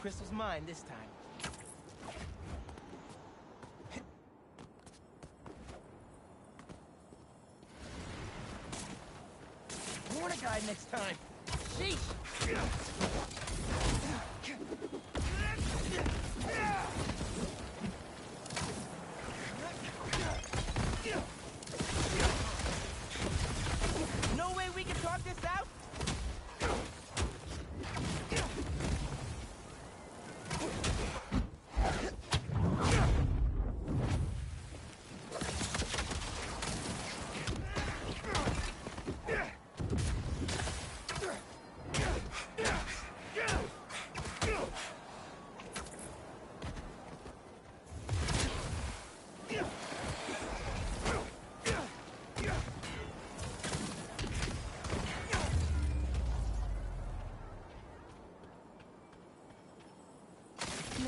crystal's mine this time. Warn a guy next time. Sheesh! No way we can talk this out?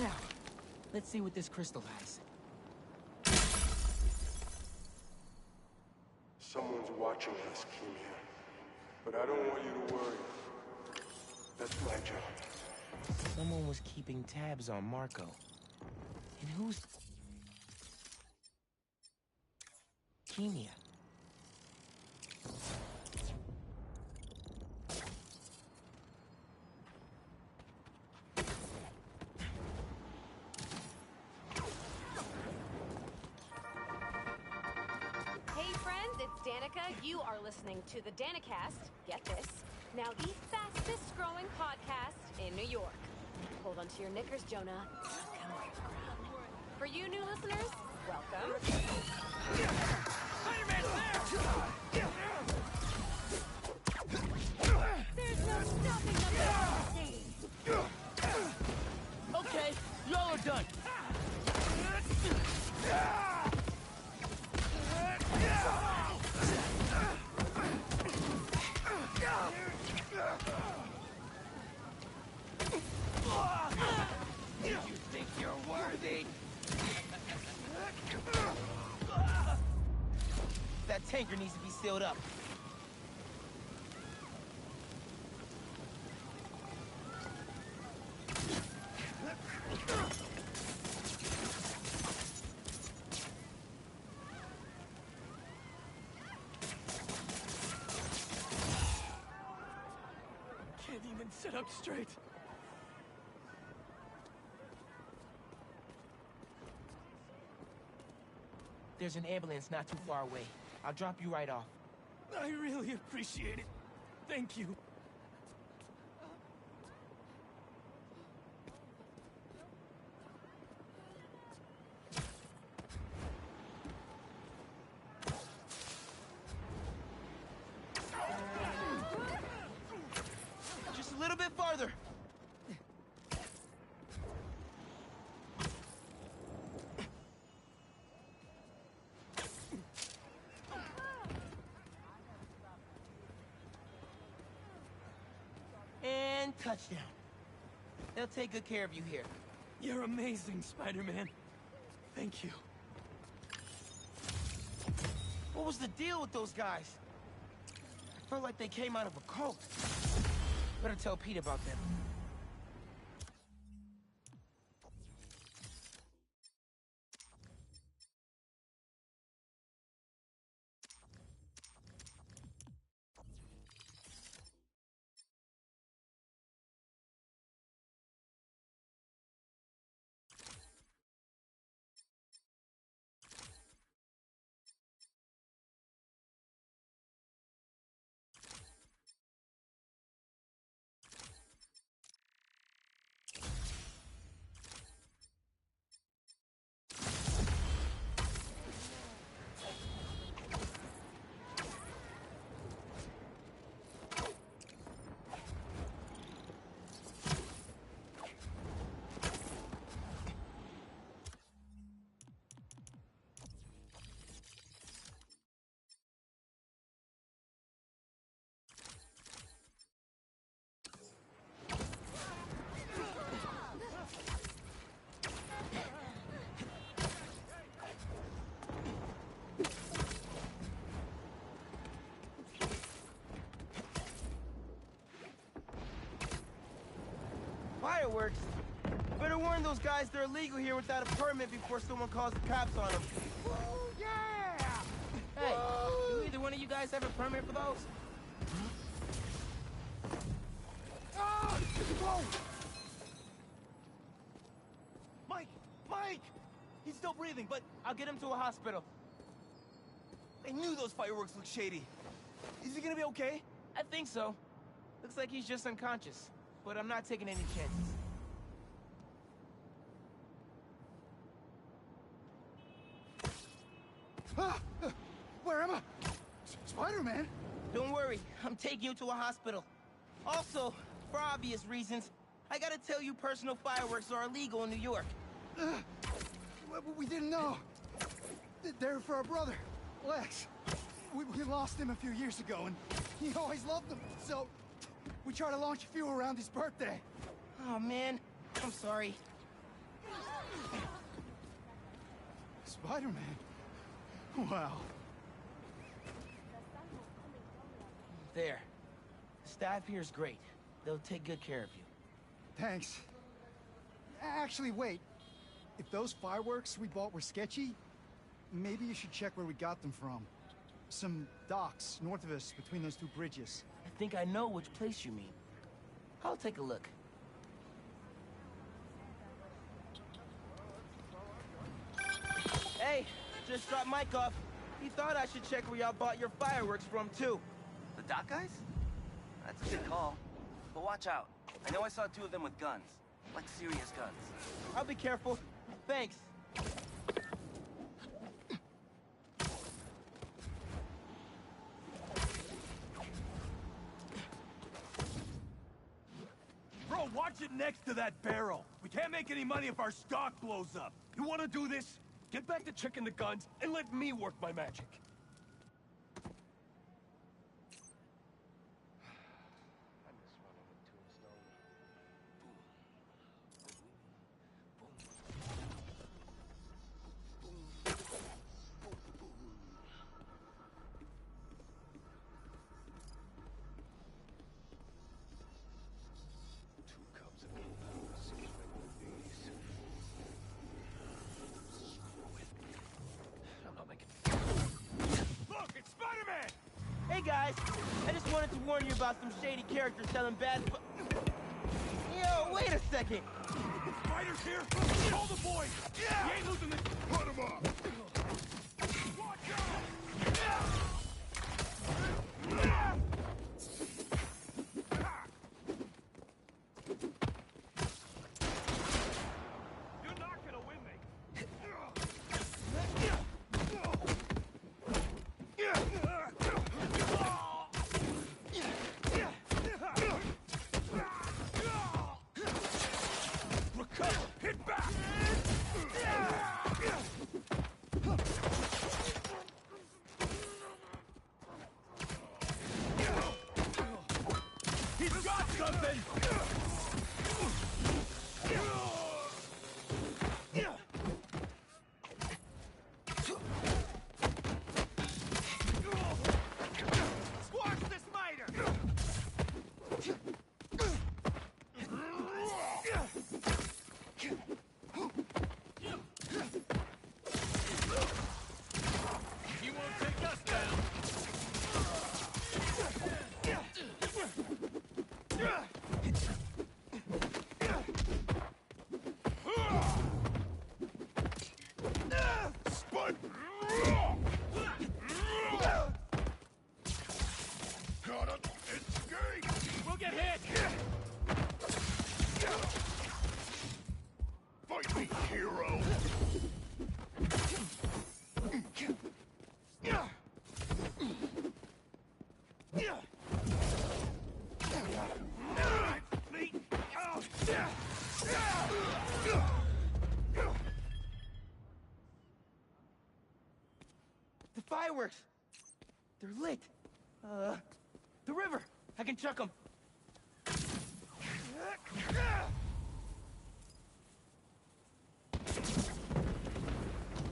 Now, let's see what this crystal has. Someone's watching us, Kimia. But I don't want you to worry. That's my job. Someone was keeping tabs on Marco. And who's... Kimia. Hey friends, it's Danica. You are listening to the Danicast. Get this. Now the fastest growing podcast in New York. Hold on to your knickers, Jonah. Welcome to the ground. For you new listeners, welcome. Spider-Man's there! There's no stopping the fantasy. Okay, y'all are done. You think you're worthy? That tanker needs to be sealed up. Can't even sit up straight. There's an ambulance not too far away. I'll drop you right off. I really appreciate it. Thank you. Just a little bit farther. And touchdown. They'll take good care of you here. You're amazing, Spider-Man. Thank you. What was the deal with those guys? I felt like they came out of a cult. Better tell Pete about them. fireworks. Better warn those guys they're illegal here without a permit before someone calls the cops on them. Yeah! Hey, do either one of you guys have a permit for those? Ah! Whoa! Mike! Mike! He's still breathing, but I'll get him to a hospital. I knew those fireworks looked shady. Is he gonna be okay? I think so. Looks like he's just unconscious, but I'm not taking any chances. Ah! Where am I? Spider-Man? Don't worry, I'm taking you to a hospital. Also, for obvious reasons, I gotta tell you personal fireworks are illegal in New York. We didn't know. They're for our brother, Lex. We lost him a few years ago, and he always loved them. So, we tried to launch a few around his birthday. Oh man, I'm sorry. Spider-Man? Wow. There. The staff here is great. They'll take good care of you. Thanks. Actually, wait. If those fireworks we bought were sketchy, maybe you should check where we got them from. Some docks north of us between those two bridges. I think I know which place you mean. I'll take a look. Hey, just dropped Mike off. He thought I should check where y'all bought your fireworks from, too. The dock guys? That's a good call. But watch out. I know I saw two of them with guns. Like serious guns. I'll be careful. Thanks. bro, watch it next to that barrel. We can't make any money if our stock blows up. You wanna do this? Get back to checking the guns and let me work my magic. Hey guys, I just wanted to warn you about some shady characters selling bad Yo, wait a second! Spider's here! Call the boys! Yeah! He ain't losing this! Put him up! Watch out! You're not gonna win me! Hit back! He's got something! Squash the spider! He won't take us down. Spud! Got it! Escape! We'll get hit! Fight me, hero! The fireworks! They're lit! The river! I can chuck them!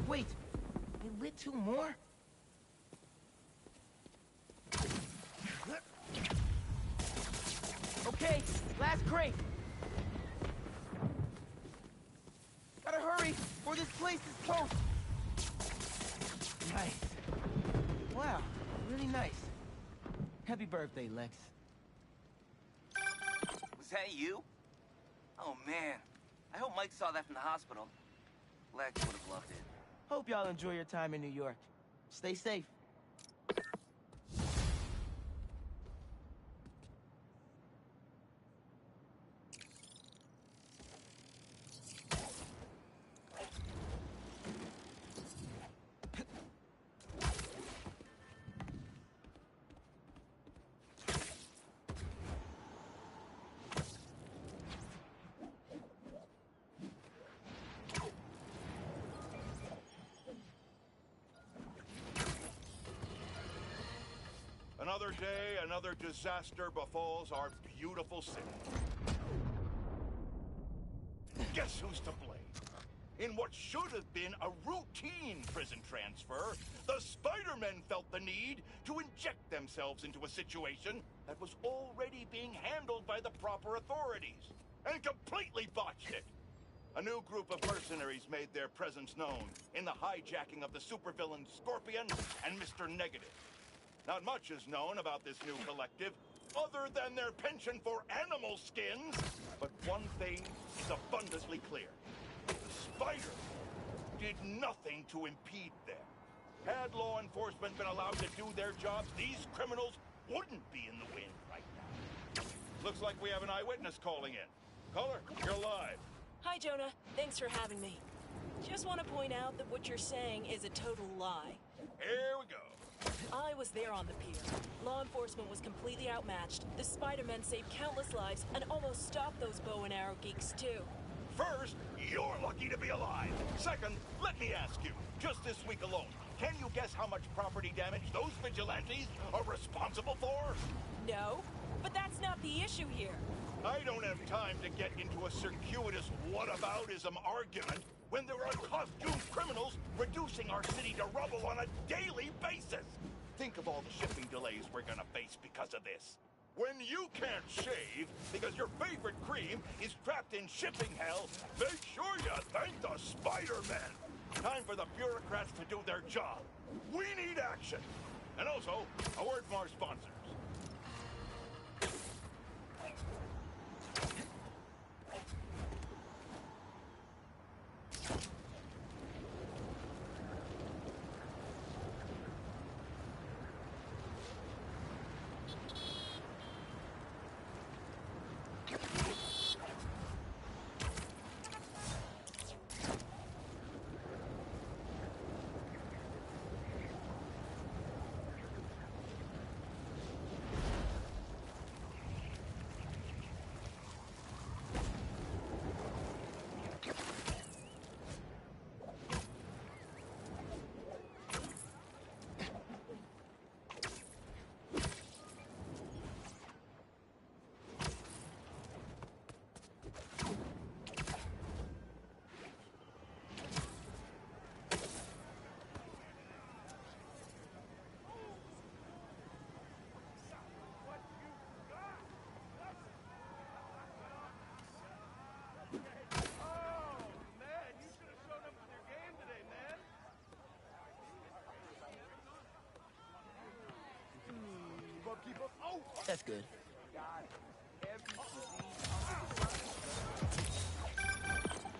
Wait! They lit two more? Okay, last crate! this place is toast. Nice. Wow, really nice. Happy birthday, Lex. Was that you? Oh, man. I hope Mike saw that from the hospital. Lex would have loved it. Hope y'all enjoy your time in New York. Stay safe. Another day, another disaster befalls our beautiful city. Guess who's to blame? In what should have been a routine prison transfer, the Spider-Men felt the need to inject themselves into a situation that was already being handled by the proper authorities, and completely botched it. A new group of mercenaries made their presence known in the hijacking of the supervillain Scorpion and Mr. Negative. Not much is known about this new collective, other than their penchant for animal skins. But one thing is abundantly clear. The Spider did nothing to impede them. Had law enforcement been allowed to do their jobs, these criminals wouldn't be in the wind right now. Looks like we have an eyewitness calling in. Caller, you're live. Hi, Jonah. Thanks for having me. Just want to point out that what you're saying is a total lie. Here we go. I was there on the pier. Law enforcement was completely outmatched. The Spider-Men saved countless lives and almost stopped those bow and arrow geeks, too. First, you're lucky to be alive. Second, let me ask you, just this week alone, can you guess how much property damage those vigilantes are responsible for? No, but that's not the issue here. I don't have time to get into a circuitous whataboutism argument when there are costumed criminals reducing our city to rubble on a daily basis. Think of all the shipping delays we're gonna face because of this. When you can't shave because your favorite cream is trapped in shipping hell, make sure you thank the Spider-Men. Time for the bureaucrats to do their job. We need action. And also, a word from our sponsors. That's good.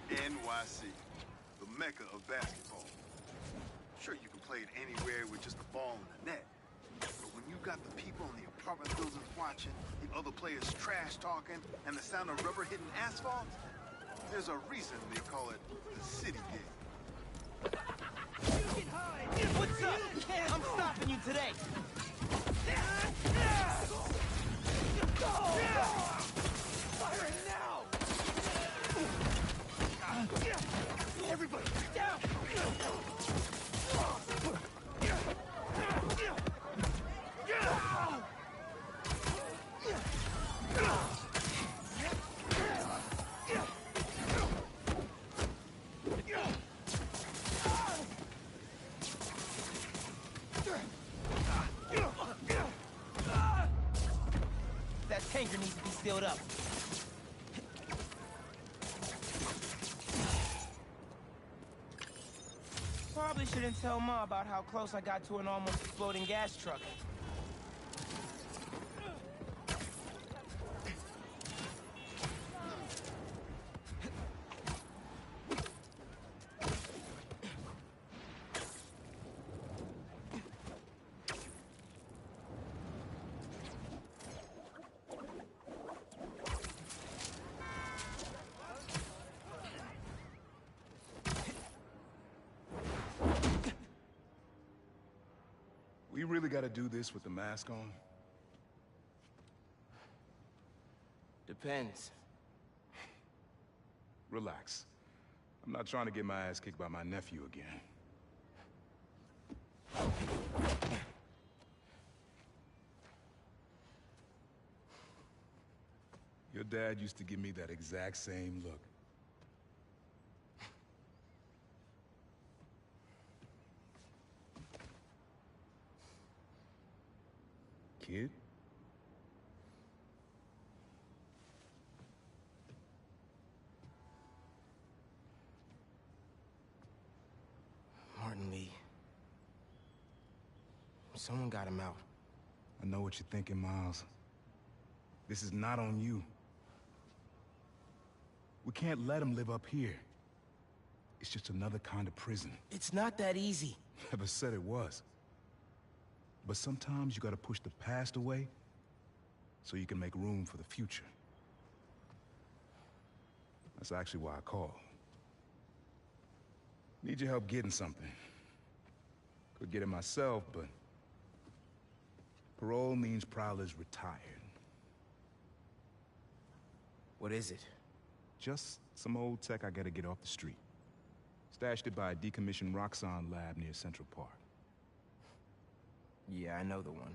NYC, the mecca of basketball. Sure, you can play it anywhere with just a ball and a net. But when you got the people in the apartment buildings watching, the other players trash talking, and the sound of rubber hitting asphalt, there's a reason they call it the city game. What's up? I'm stopping you today. Fire now! Everybody, down! That tanker needs to be sealed up. probably shouldn't tell Ma about how close I got to an almost exploding gas truck. We really gotta do this with the mask on? Depends. Relax. I'm not trying to get my ass kicked by my nephew again. Your dad used to give me that exact same look. Kid? Martin Lee. Someone got him out. I know what you're thinking, Miles. This is not on you. We can't let him live up here. It's just another kind of prison. It's not that easy. Never said it was. But sometimes you gotta push the past away so you can make room for the future. That's actually why I called. Need your help getting something. Could get it myself, but parole means Prowler's retired. What is it? Just some old tech I gotta get off the street. Stashed it by a decommissioned Roxxon lab near Central Park. Yeah, I know the one.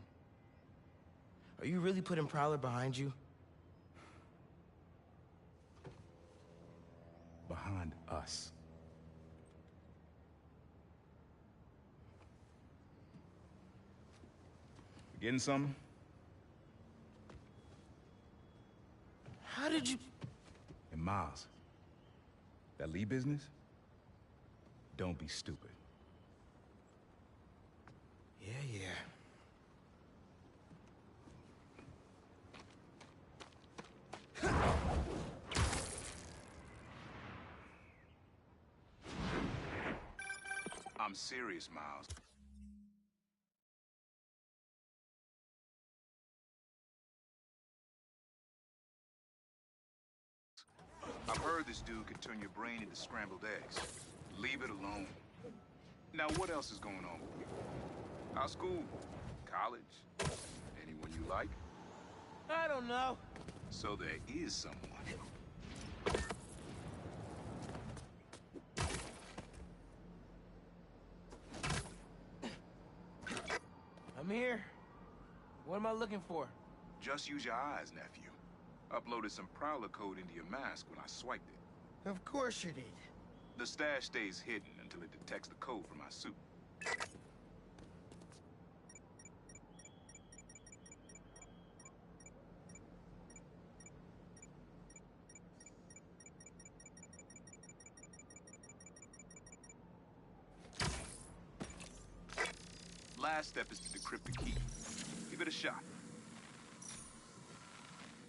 Are you really putting Prowler behind you? Behind us. You getting something? How did you... And Miles, that Lee business? Don't be stupid. Yeah, yeah. I'm serious, Miles. I've heard this dude can turn your brain into scrambled eggs. Leave it alone. Now, what else is going on with you? How's school? College? Anyone you like? I don't know. So there is someone. I'm here. What am I looking for? Just use your eyes, nephew. Uploaded some Prowler code into your mask when I swiped it. Of course you did. The stash stays hidden until it detects the code from my suit. Last step is to decrypt the key. Give it a shot.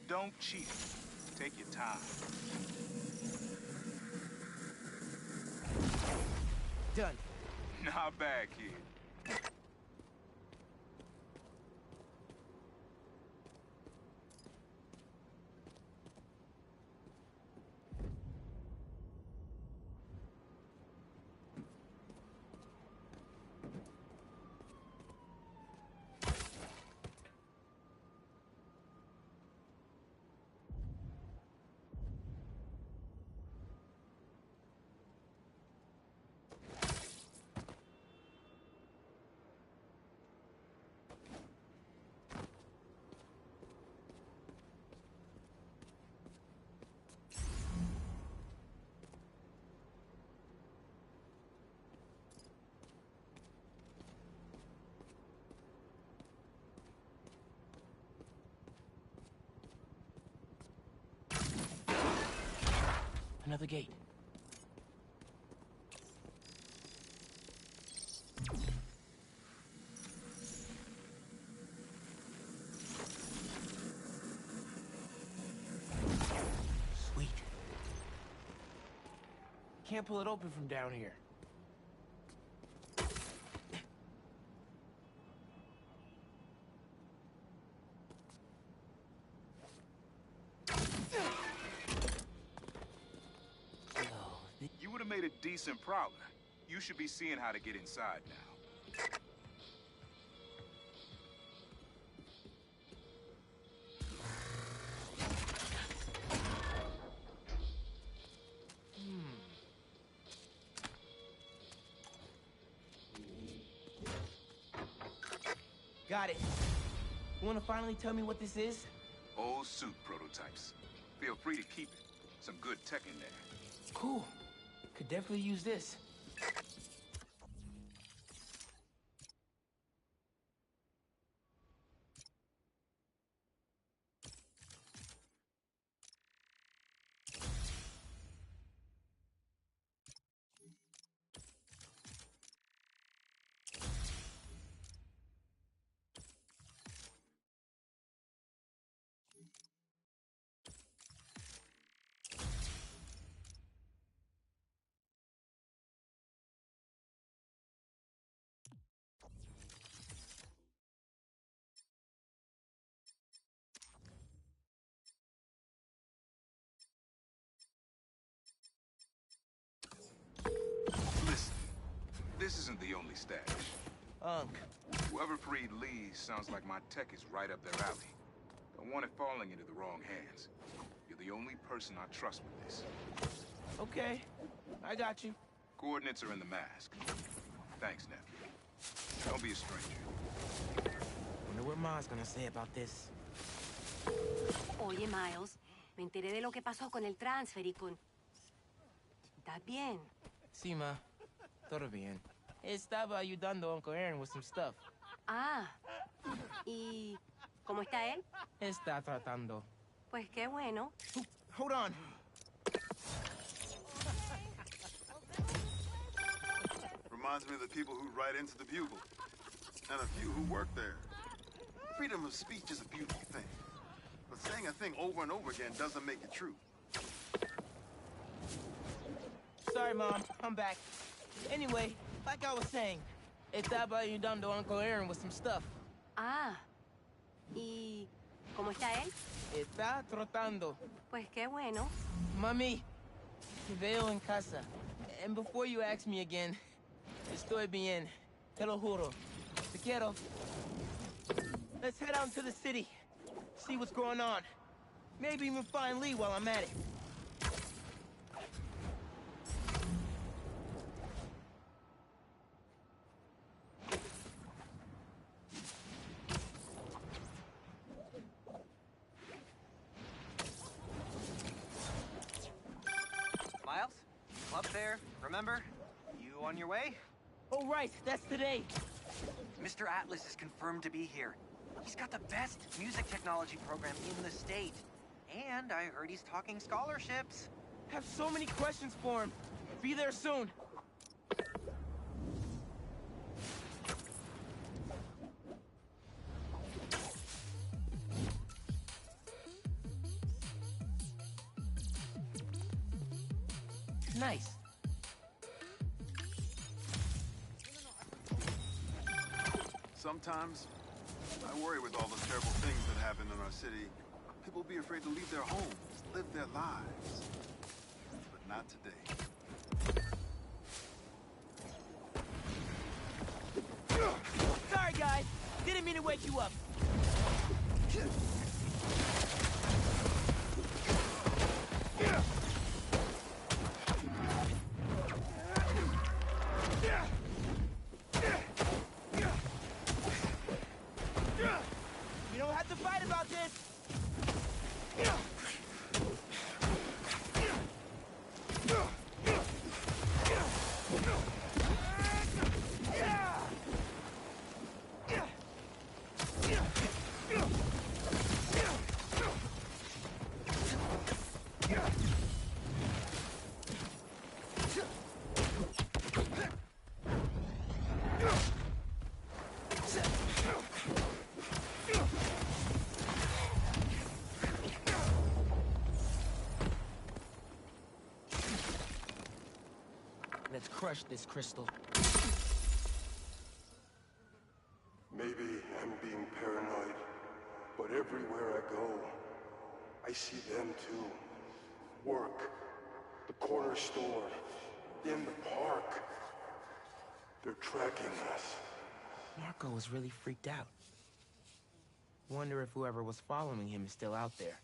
Don't cheat. Take your time. Done. Not bad, kid. Another gate. Can't pull it open from down here. You would have made a decent prowler. You should be seeing how to get inside now. Got it. You wanna finally tell me what this is? Old suit prototypes. Feel free to keep it. Some good tech in there. Cool. Could definitely use this. Listen, this isn't the only stash. Unk. Whoever freed Lee sounds like my tech is right up their alley. Don't want it falling into the wrong hands. You're the only person I trust with this. Okay, I got you. Coordinates are in the mask. Thanks, nephew. Don't be a stranger. Wonder what Ma's gonna say about this. Oye, Miles, me enteré de lo que pasó con el transfer y con... ¿Estás bien? Sí, ma. Todo bien. Estaba ayudando a Uncle Aaron with some stuff. Ah, ¿y cómo está él? Está tratando. Pues qué bueno. Hold on. Reminds me of the people who write into the Bugle. And a few who work there. Freedom of speech is a beautiful thing. But saying a thing over and over again doesn't make it true. Sorry, Mom. I'm back. Anyway, like I was saying, estaba ayudando a Uncle Aaron with some stuff. Ah, ¿y cómo está él? Está tratando. Pues qué bueno. Mami, te veo en casa. And before you ask me again, estoy bien. Te lo juro. Te quiero. Let's head out to the city. See what's going on. Maybe even find Lee while I'm at it. Miles? Club fair, remember? You on your way? Oh, right. That's today. Mr. Atlas is confirmed to be here. He's got the best music technology program in the state. And I heard he's talking scholarships. Have so many questions for him. Be there soon. Nice. Sometimes, I worry with all the terrible things that happen in our city. People be afraid to leave their homes, live their lives. But not today. Sorry, guys. Didn't mean to wake you up. You don't have to fight about this. Let's crush this crystal. Maybe I'm being paranoid, but everywhere I go, I see them too. Work, the corner store, in the park. They're tracking us. Marco was really freaked out. Wonder if whoever was following him is still out there.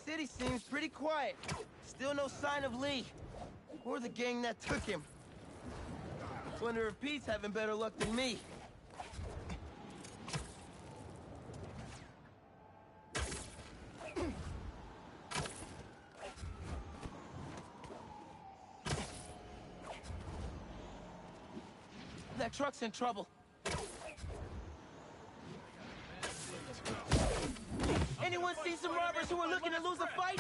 City seems pretty quiet. Still no sign of Lee. Or the gang that took him. Wonder if Pete's having better luck than me. That truck's in trouble. Anyone see some robbers who are looking to lose a fight?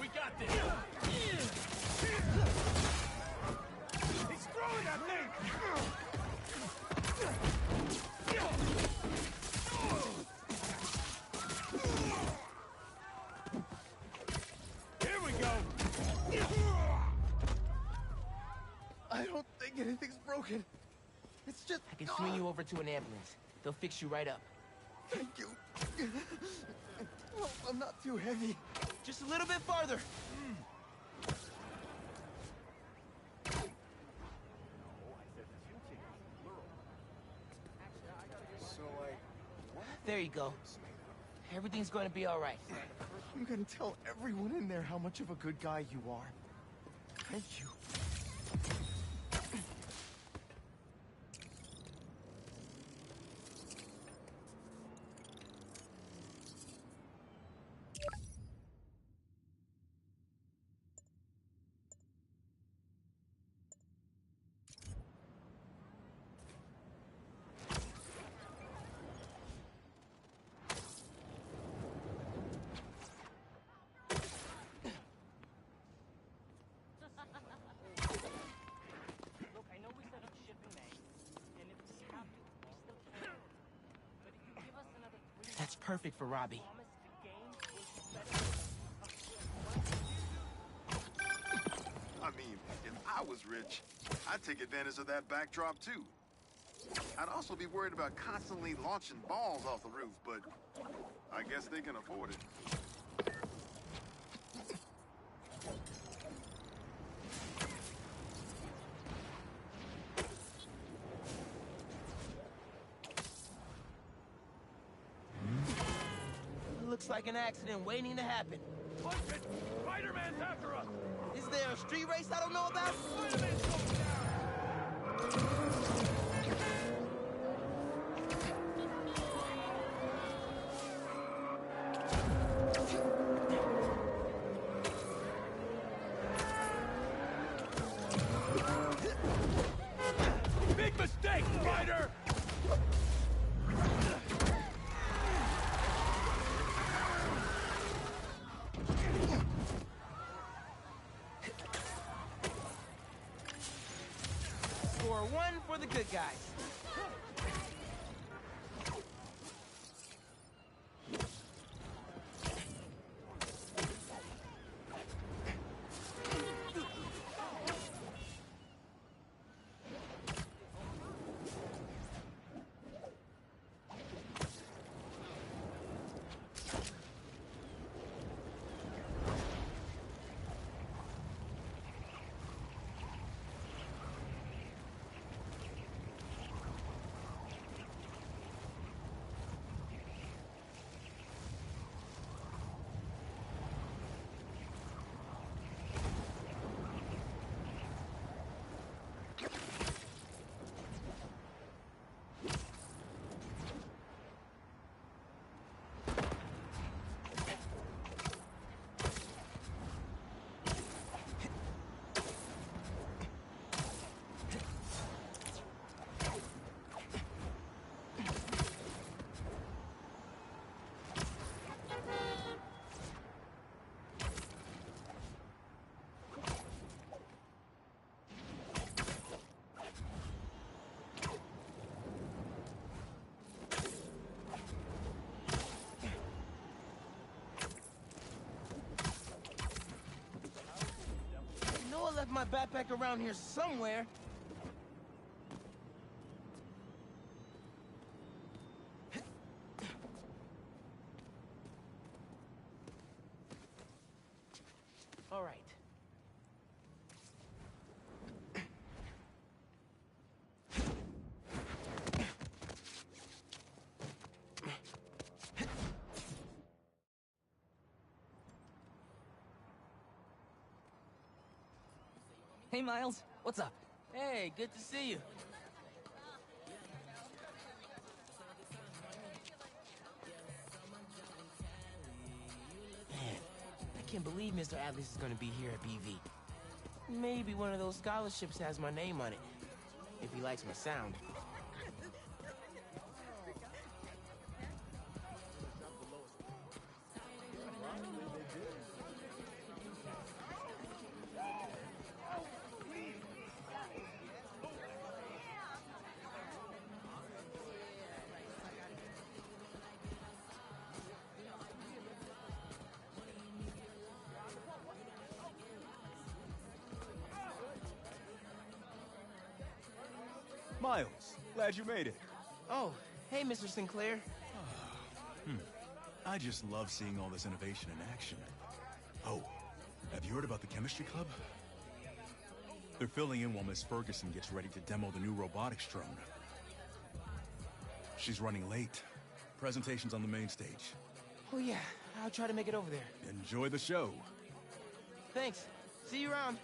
We got this. He's throwing at me. Here we go. I don't think anything's broken. It's just... I can swing you over to an ambulance. They'll fix you right up. Thank you. Well, I'm not too heavy. Just a little bit farther. So, like, what? There you go. Everything's going to be all right. I'm gonna tell everyone in there how much of a good guy you are. Thank you. That's perfect for Robbie. I mean, if I was rich, I'd take advantage of that backdrop too. I'd also be worried about constantly launching balls off the roof, but I guess they can afford it. Looks like an accident waiting to happen. Punch it! Spider-Man's after us! Is there a street race I don't know about? Spider-Man's going down! Big mistake, Spider! Score one for the good guys. my backpack around here somewhere. All right. Hey, Miles. What's up? Hey, good to see you. Man, I can't believe Mr. Atlas is gonna be here at BV. Maybe one of those scholarships has my name on it, if he likes my sound. Miles, glad you made it. Oh, hey, Mr. Sinclair. I just love seeing all this innovation in action. Oh, have you heard about the chemistry club? They're filling in while Miss Ferguson gets ready to demo the new robotics drone. She's running late. Presentation's on the main stage. Oh yeah, I'll try to make it over there. Enjoy the show. Thanks. See you around.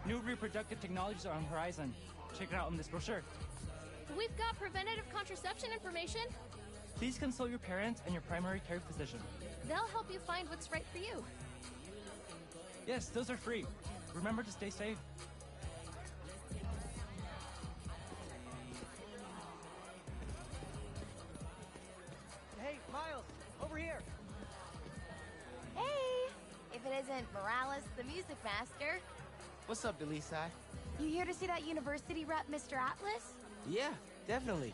New reproductive technologies are on the horizon. Check it out in this brochure. We've got preventative contraception information. Please consult your parents and your primary care physician. They'll help you find what's right for you. Yes, those are free. Remember to stay safe. Hey, Miles, over here. Hey! If it isn't Morales, the music master. What's up, Delisai? You here to see that university rep, Mr. Atlas? Yeah, definitely.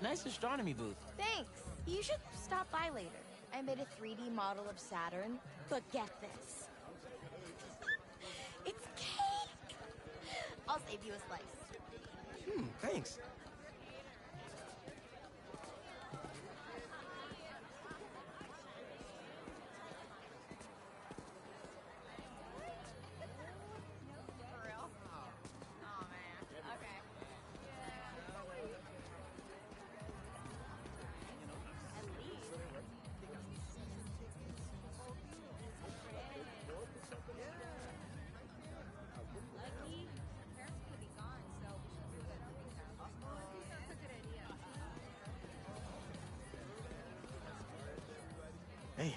Nice astronomy booth. Thanks. You should stop by later. I made a 3D model of Saturn, but get this. It's cake! I'll save you a slice. Thanks. Hey.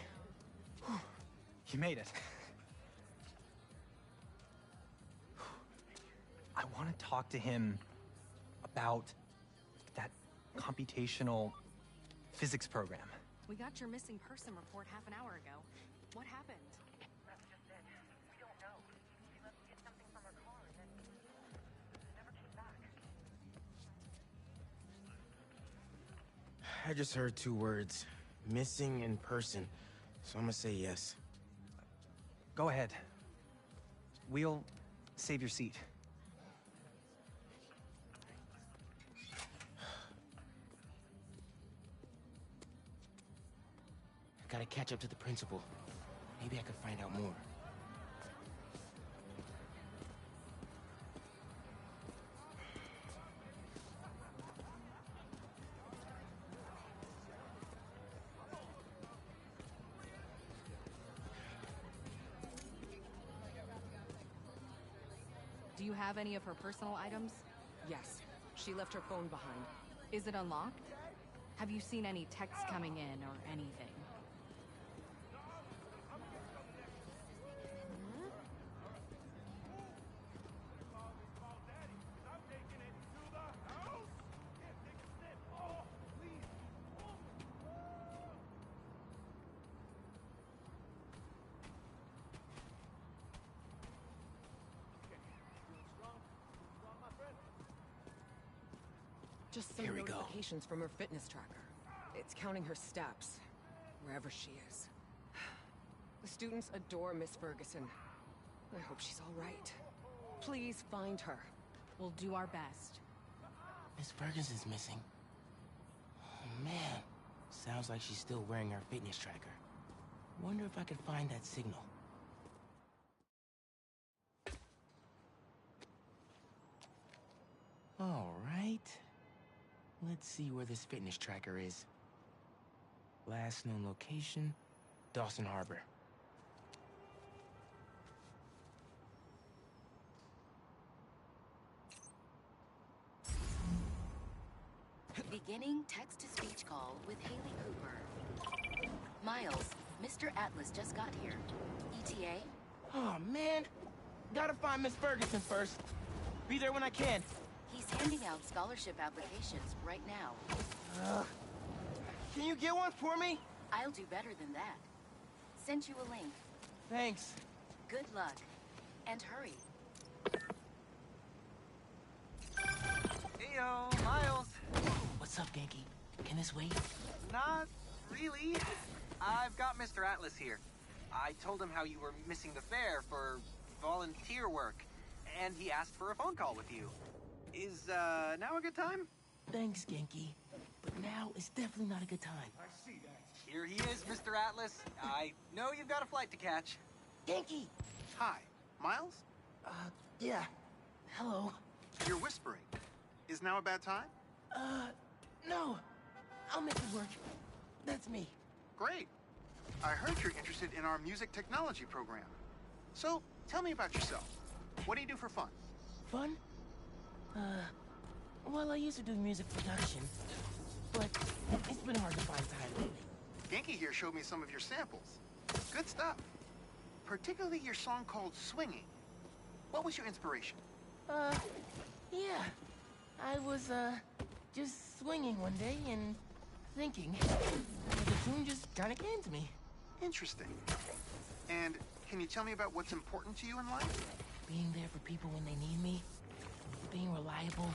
You made it. I want to talk to him about that computational physics program. We got your missing person report half an hour ago. What happened? That's just it. We don't know. She left to get something from her car and then never came back. I just heard two words. Missing in person. So I'm gonna say yes. Go ahead. We'll save your seat. I gotta catch up to the principal. Maybe I could find out more. Do you have any of her personal items? Yes. She left her phone behind. Is it unlocked? Have you seen any texts coming in or anything? Just some notifications from her fitness tracker. It's counting her steps, wherever she is. The students adore Miss Ferguson. I hope she's all right. Please find her. We'll do our best. Miss Ferguson's missing. Oh, man. Sounds like she's still wearing her fitness tracker. Wonder if I can find that signal. All right. Let's see where this fitness tracker is. Last known location, Dawson Harbor. Beginning text-to-speech call with Haley Cooper. Miles, Mr. Atlas just got here. ETA? Oh, man. Gotta find Miss Ferguson first. Be there when I can. He's handing out scholarship applications right now. Can you get one for me? I'll do better than that. Sent you a link. Thanks. Good luck. And hurry. Heyo, Miles. What's up, Genki? Can this wait? Not really. I've got Mr. Atlas here. I told him how you were missing the fair for volunteer work, and he asked for a phone call with you. Is, now a good time? Thanks, Genki. But now is definitely not a good time. I see that. Here he is, Mr. Atlas. I know you've got a flight to catch. Genki! Hi, Miles? Yeah. Hello. You're whispering. Is now a bad time? No. I'll make it work. That's me. Great. I heard you're interested in our music technology program. So, tell me about yourself. What do you do for fun? Fun? Well, I used to do music production, but it's been hard to find time lately. Genki here showed me some of your samples. Good stuff. Particularly your song called Swinging. What was your inspiration? Yeah. I was, just swinging one day and thinking. The tune just kinda came to me. Interesting. And can you tell me about what's important to you in life? Being there for people when they need me. Being reliable,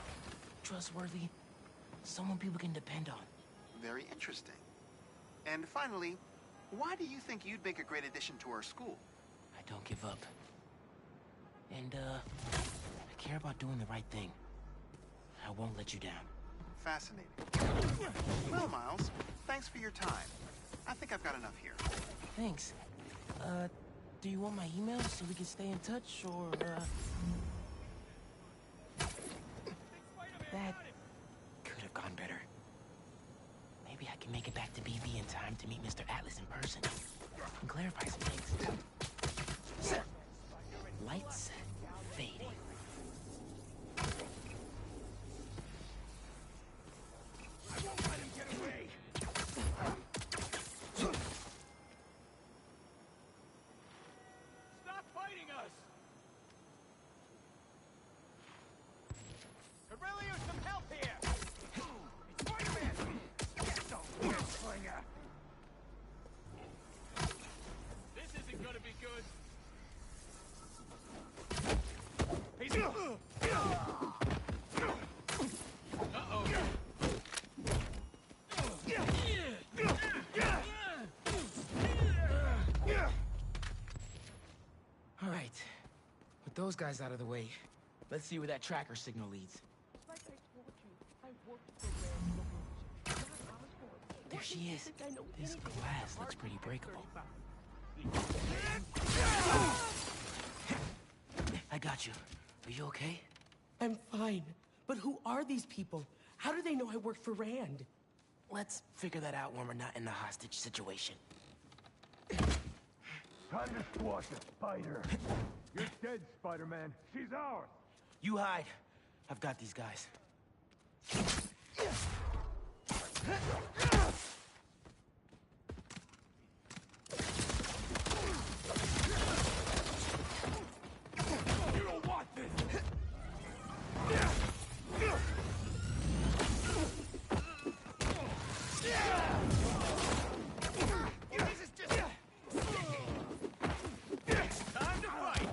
trustworthy, someone people can depend on. Very interesting. And finally, why do you think you'd make a great addition to our school? I don't give up. And, I care about doing the right thing. I won't let you down. Fascinating. Well, Miles, thanks for your time. I think I've got enough here. Thanks. Do you want my email so we can stay in touch, or, That could have gone better. Maybe I can make it back to BB in time to meet Mr. Atlas in person and clarify some things. Lights fading. I won't let him get away! Stop fighting us! Could really use some help here! It's Spider-Man! Don't web slinger! This isn't gonna be good! He's... Uh-oh. All right. With those guys out of the way, let's see where that tracker signal leads. There she is. This glass looks pretty breakable. I got you. Are you okay? I'm fine. But who are these people? How do they know I work for Rand? Let's figure that out when we're not in the hostage situation. Time to squash a spider. You're dead, Spider-Man. She's ours. You hide. I've got these guys. You don't want this! This is just... Time to fight!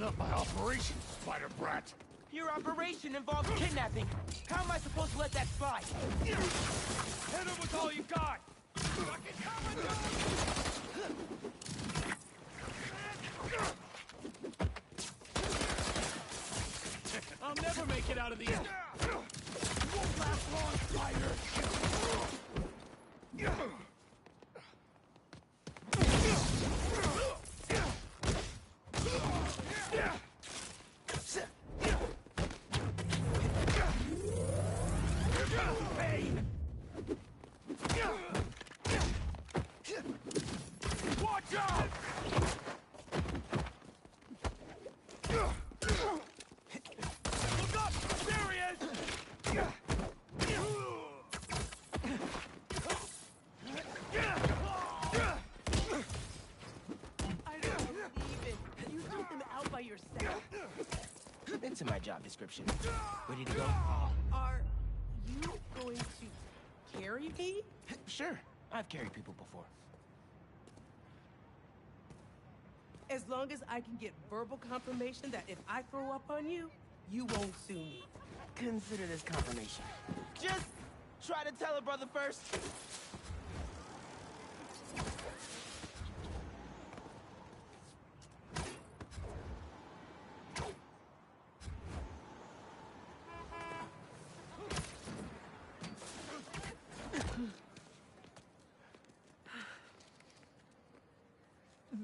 blowing up my operation, spider brat. Your operation involves kidnapping. How am I supposed to let that slide? Hit him with all you got! I'll never make it out of these. Won't last long, spider! Watch out! Look up! There he is! I don't believe it. You took them out by yourself. It's in my job description. Ready to go? Are you going to carry me? Sure. I've carried people before. As long as I can get verbal confirmation that if I throw up on you, you won't sue me. Consider this confirmation. Just try to tell a brother first.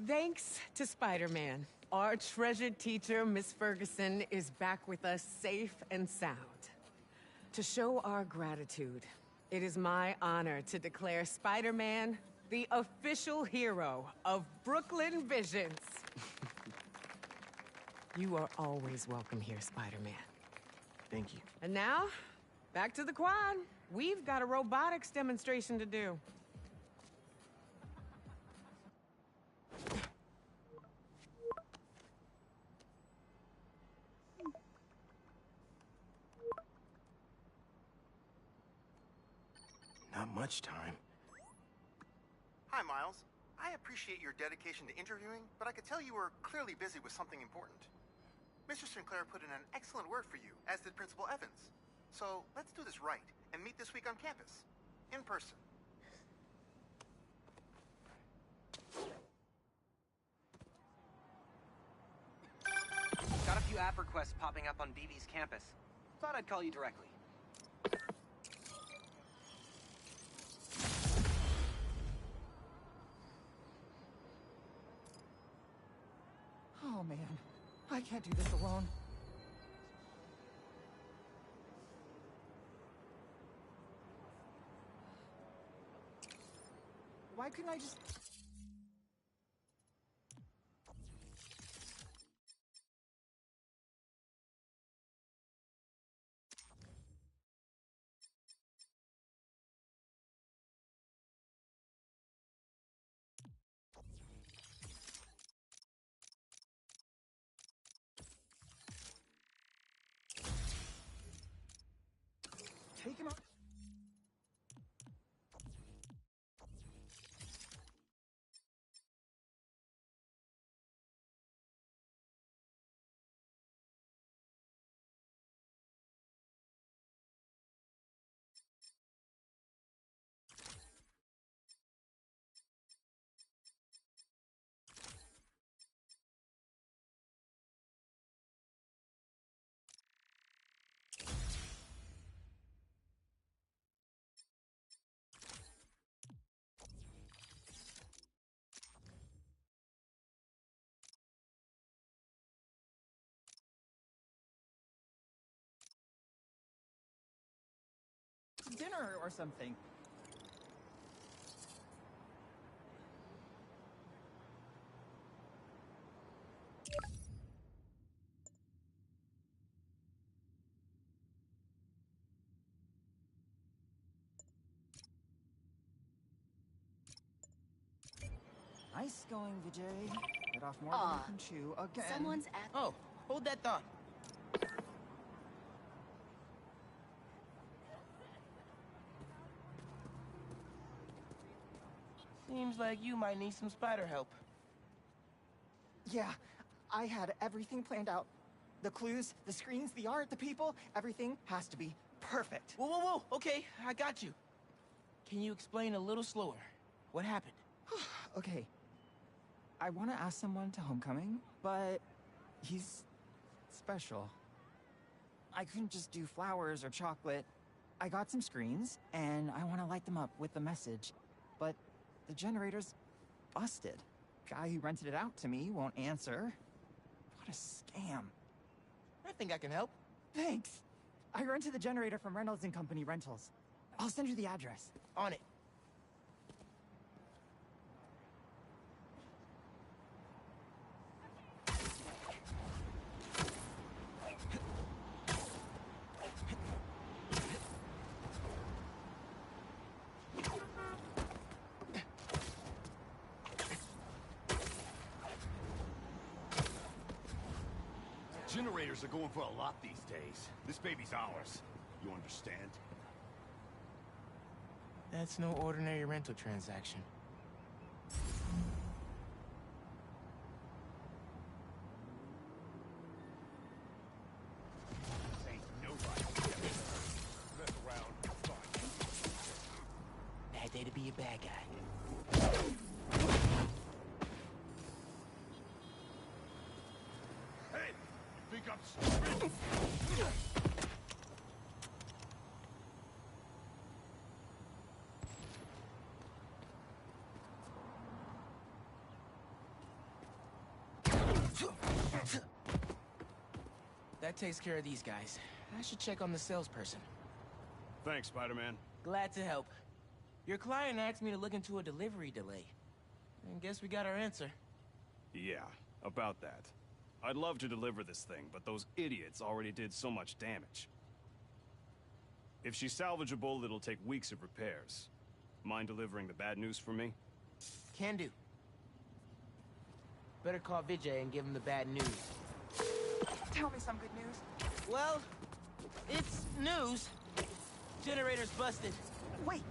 Thanks to Spider-Man, our treasured teacher, Miss Ferguson, is back with us safe and sound. To show our gratitude, it is my honor to declare Spider-Man the official hero of Brooklyn Visions. You are always welcome here, Spider-Man. Thank you. And now, back to the quad. We've got a robotics demonstration to do. Not much time. Hi, Miles. I appreciate your dedication to interviewing, but I could tell you were clearly busy with something important. Mr. Sinclair put in an excellent word for you, as did Principal Evans. So let's do this right and meet this week on campus, in person. Got a few app requests popping up on BB's campus. Thought I'd call you directly. Oh, man. I can't do this alone. Why couldn't I just... take him out? Dinner or something. Nice going, Vijay. Bit off more than you can chew again. Someone's at... Oh, hold that thought. Seems like you might need some spider help. Yeah, I had everything planned out. The clues, the screens, the art, the people, everything has to be perfect. Whoa, whoa, whoa! Okay, I got you. Can you explain a little slower? What happened? Okay. I want to ask someone to homecoming, but he's special. I couldn't just do flowers or chocolate. I got some screens, and I want to light them up with the message. But the generator's busted. Guy who rented it out to me won't answer. What a scam. I think I can help. Thanks. I rented the generator from Reynolds and Company Rentals. I'll send you the address. On it. Generators are going for a lot these days. This baby's ours. You understand? That's no ordinary rental transaction. Ain't nobody mess around. Bad day to be a bad guy. Hey, you think I'm stupid? That takes care of these guys. I should check on the salesperson. Thanks, Spider-Man. Glad to help. Your client asked me to look into a delivery delay. And guess we got our answer. Yeah, about that. I'd love to deliver this thing, but those idiots already did so much damage. If she's salvageable, it'll take weeks of repairs. Mind delivering the bad news for me? Can do. Better call Vijay and give him the bad news. Tell me some good news. Well, it's news. Generator's busted. Wait.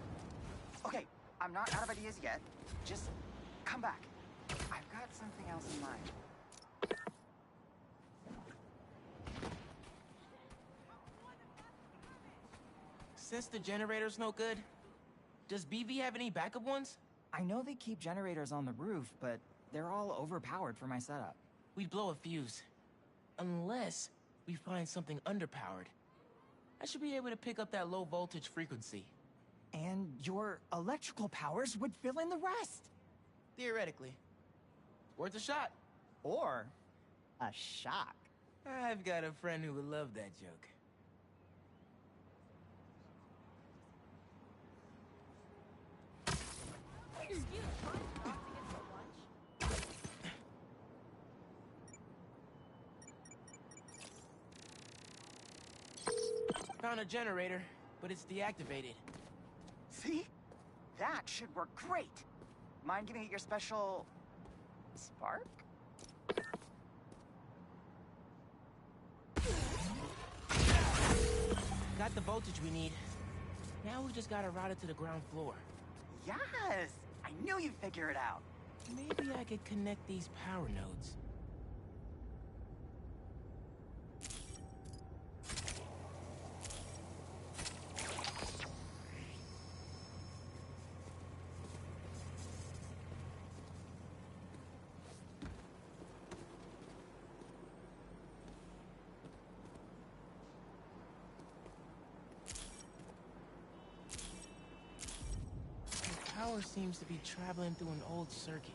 Okay, I'm not out of ideas yet. Just come back. I've got something else in mind. Since the generator's no good, does BV have any backup ones? I know they keep generators on the roof, but they're all overpowered for my setup. We'd blow a fuse. Unless we find something underpowered. I should be able to pick up that low voltage frequency. And your electrical powers would fill in the rest. Theoretically. Worth a shot. Or a shock. I've got a friend who would love that joke. Excuse me, about to get some lunch? Found a generator, but it's deactivated. See? That should work great. Mind giving it your special... spark? Got the voltage we need. Now we just gotta route it to the ground floor. Yes! I knew you'd figure it out. Maybe I could connect these power nodes. Power seems to be traveling through an old circuit.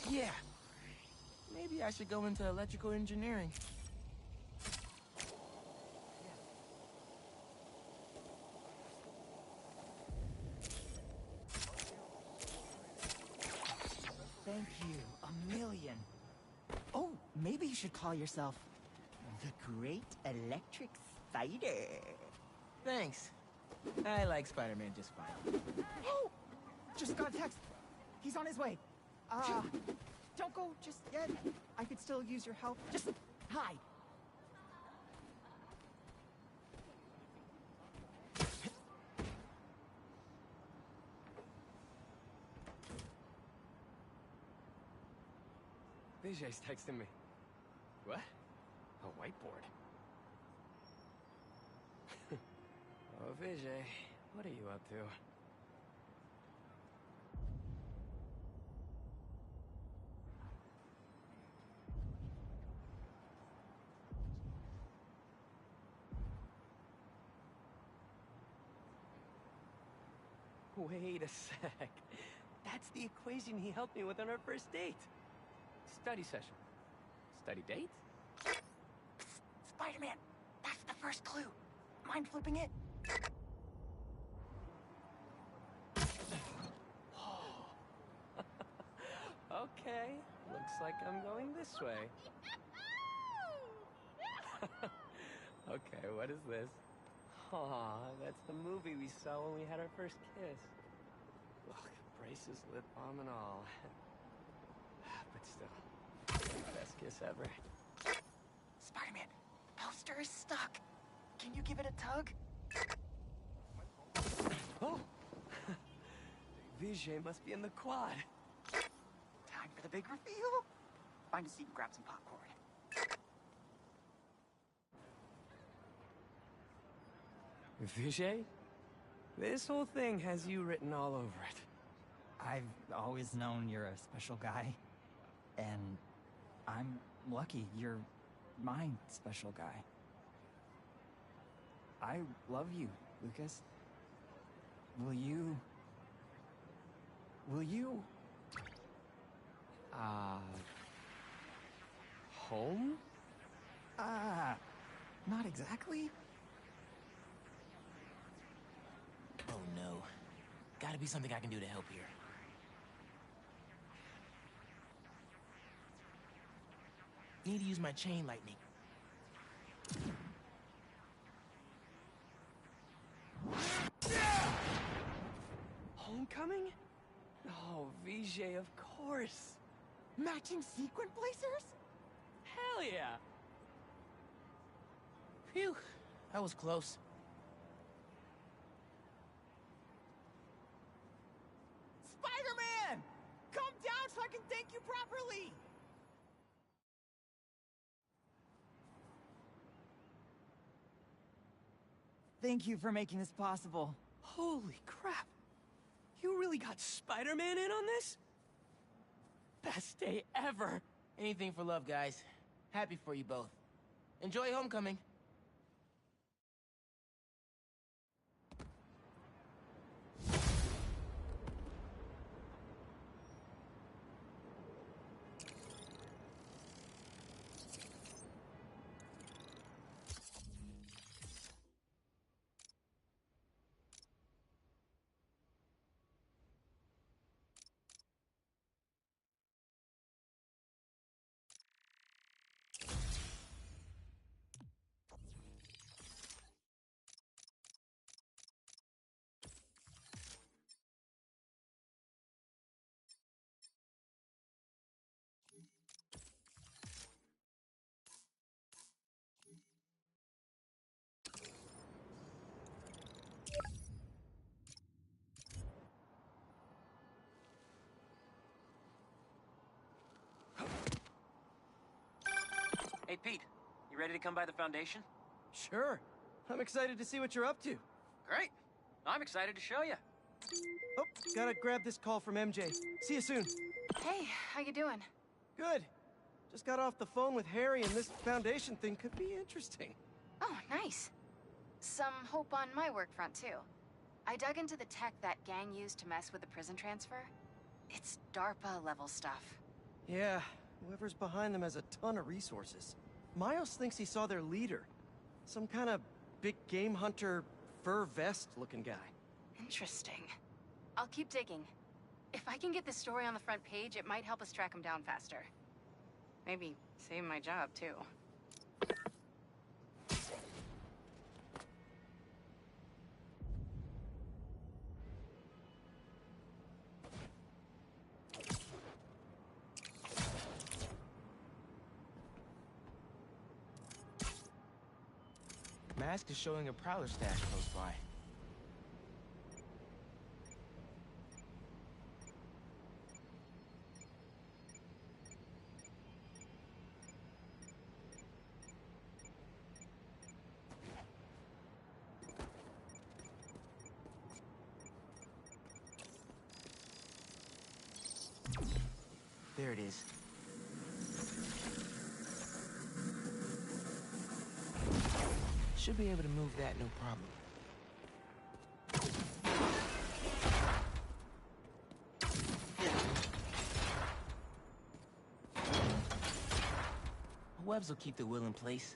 Yeah. Maybe I should go into electrical engineering. Thank you, a million. Oh, maybe you should call yourself the Great Electric Spider. Thanks. I like Spider-Man just fine. Oh! Just got a text. He's on his way. Don't go just yet. I could still use your help. Just hide. Vijay's texting me. What? A whiteboard. Oh, Vijay, what are you up to? Wait a sec. That's the equation he helped me with on our first date. Study session. Study date? Spider-Man, that's the first clue. Mind flipping it? Okay, looks like I'm going this way. Okay, what is this? Aw, that's the movie we saw when we had our first kiss. Look, braces, lip balm, and all. But still, best kiss ever. Spider-Man, the poster is stuck. Can you give it a tug? Oh! Vijay must be in the quad. Time for the big reveal. Find a seat and grab some popcorn. Vijay? This whole thing has you written all over it. I've always known you're a special guy. And I'm lucky you're my special guy. I love you, Lucas. Will you... Home? Not exactly. Oh no. Gotta be something I can do to help here. Need to use my chain lightning. Homecoming? Oh, Vijay, of course. Matching sequin placers? Hell yeah! Phew, that was close. Spider-Man! Come down so I can thank you properly! Thank you for making this possible. Holy crap! You really got Spider-Man in on this? Best day ever! Anything for love, guys. Happy for you both. Enjoy homecoming. Hey, Pete, you ready to come by the Foundation? Sure. I'm excited to see what you're up to. Great. I'm excited to show you. Oh, gotta grab this call from MJ. See you soon. Hey, how you doing? Good. Just got off the phone with Harry, and this Foundation thing could be interesting. Oh, nice. Some hope on my work front, too. I dug into the tech that gang used to mess with the prison transfer. It's DARPA-level stuff. Yeah, whoever's behind them has a ton of resources. Miles thinks he saw their leader. Some kind of big game hunter, fur vest-looking guy. Interesting. I'll keep digging. If I can get this story on the front page, it might help us track him down faster. Maybe save my job, too. mask is showing a prowler stash close by. There it is. Should be able to move that, no problem. Webs will keep the wheel in place.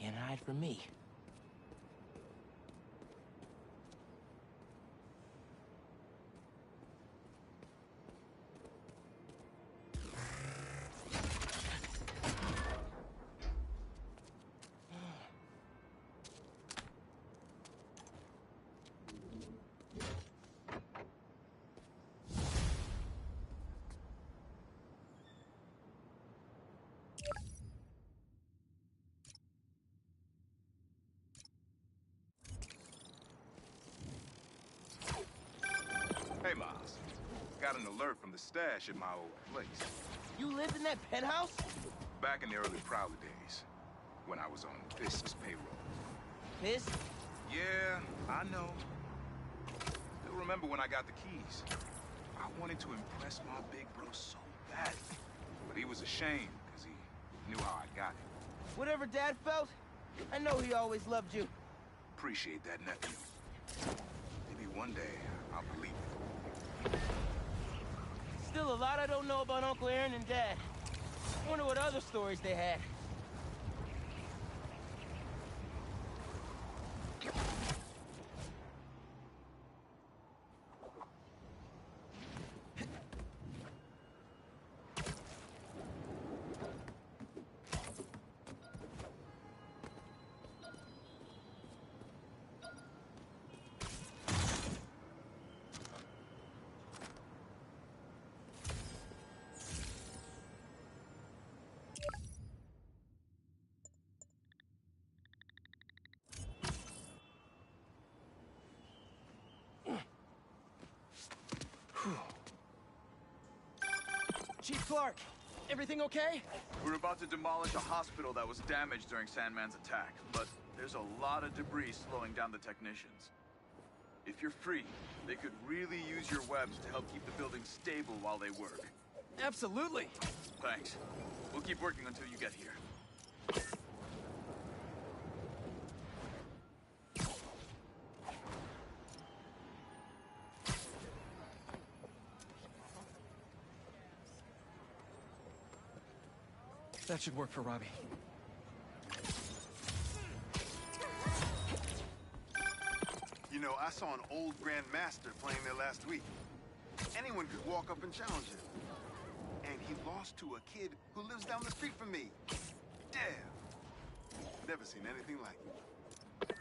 Can't hide from me. Hey, Miles. Got an alert from the stash at my old place. You lived in that penthouse? Back in the early Prowler days, when I was on Fisk's payroll. Fisk? Yeah, I know. Still remember when I got the keys. I wanted to impress my big bro so bad. But he was ashamed, because he knew how I got it. Whatever Dad felt, I know he always loved you. Appreciate that, nephew. Maybe one day I'll believe it. Still a lot I don't know about Uncle Aaron and Dad. I wonder what other stories they had. Chief Clark, everything okay? We're about to demolish a hospital that was damaged during Sandman's attack, but there's a lot of debris slowing down the technicians. If you're free, they could really use your webs to help keep the building stable while they work. Absolutely. Thanks. We'll keep working until you get here. That should work for Robbie. You know, I saw an old Grand Master playing there last week. Anyone could walk up and challenge him. And he lost to a kid who lives down the street from me. Damn. Never seen anything like it.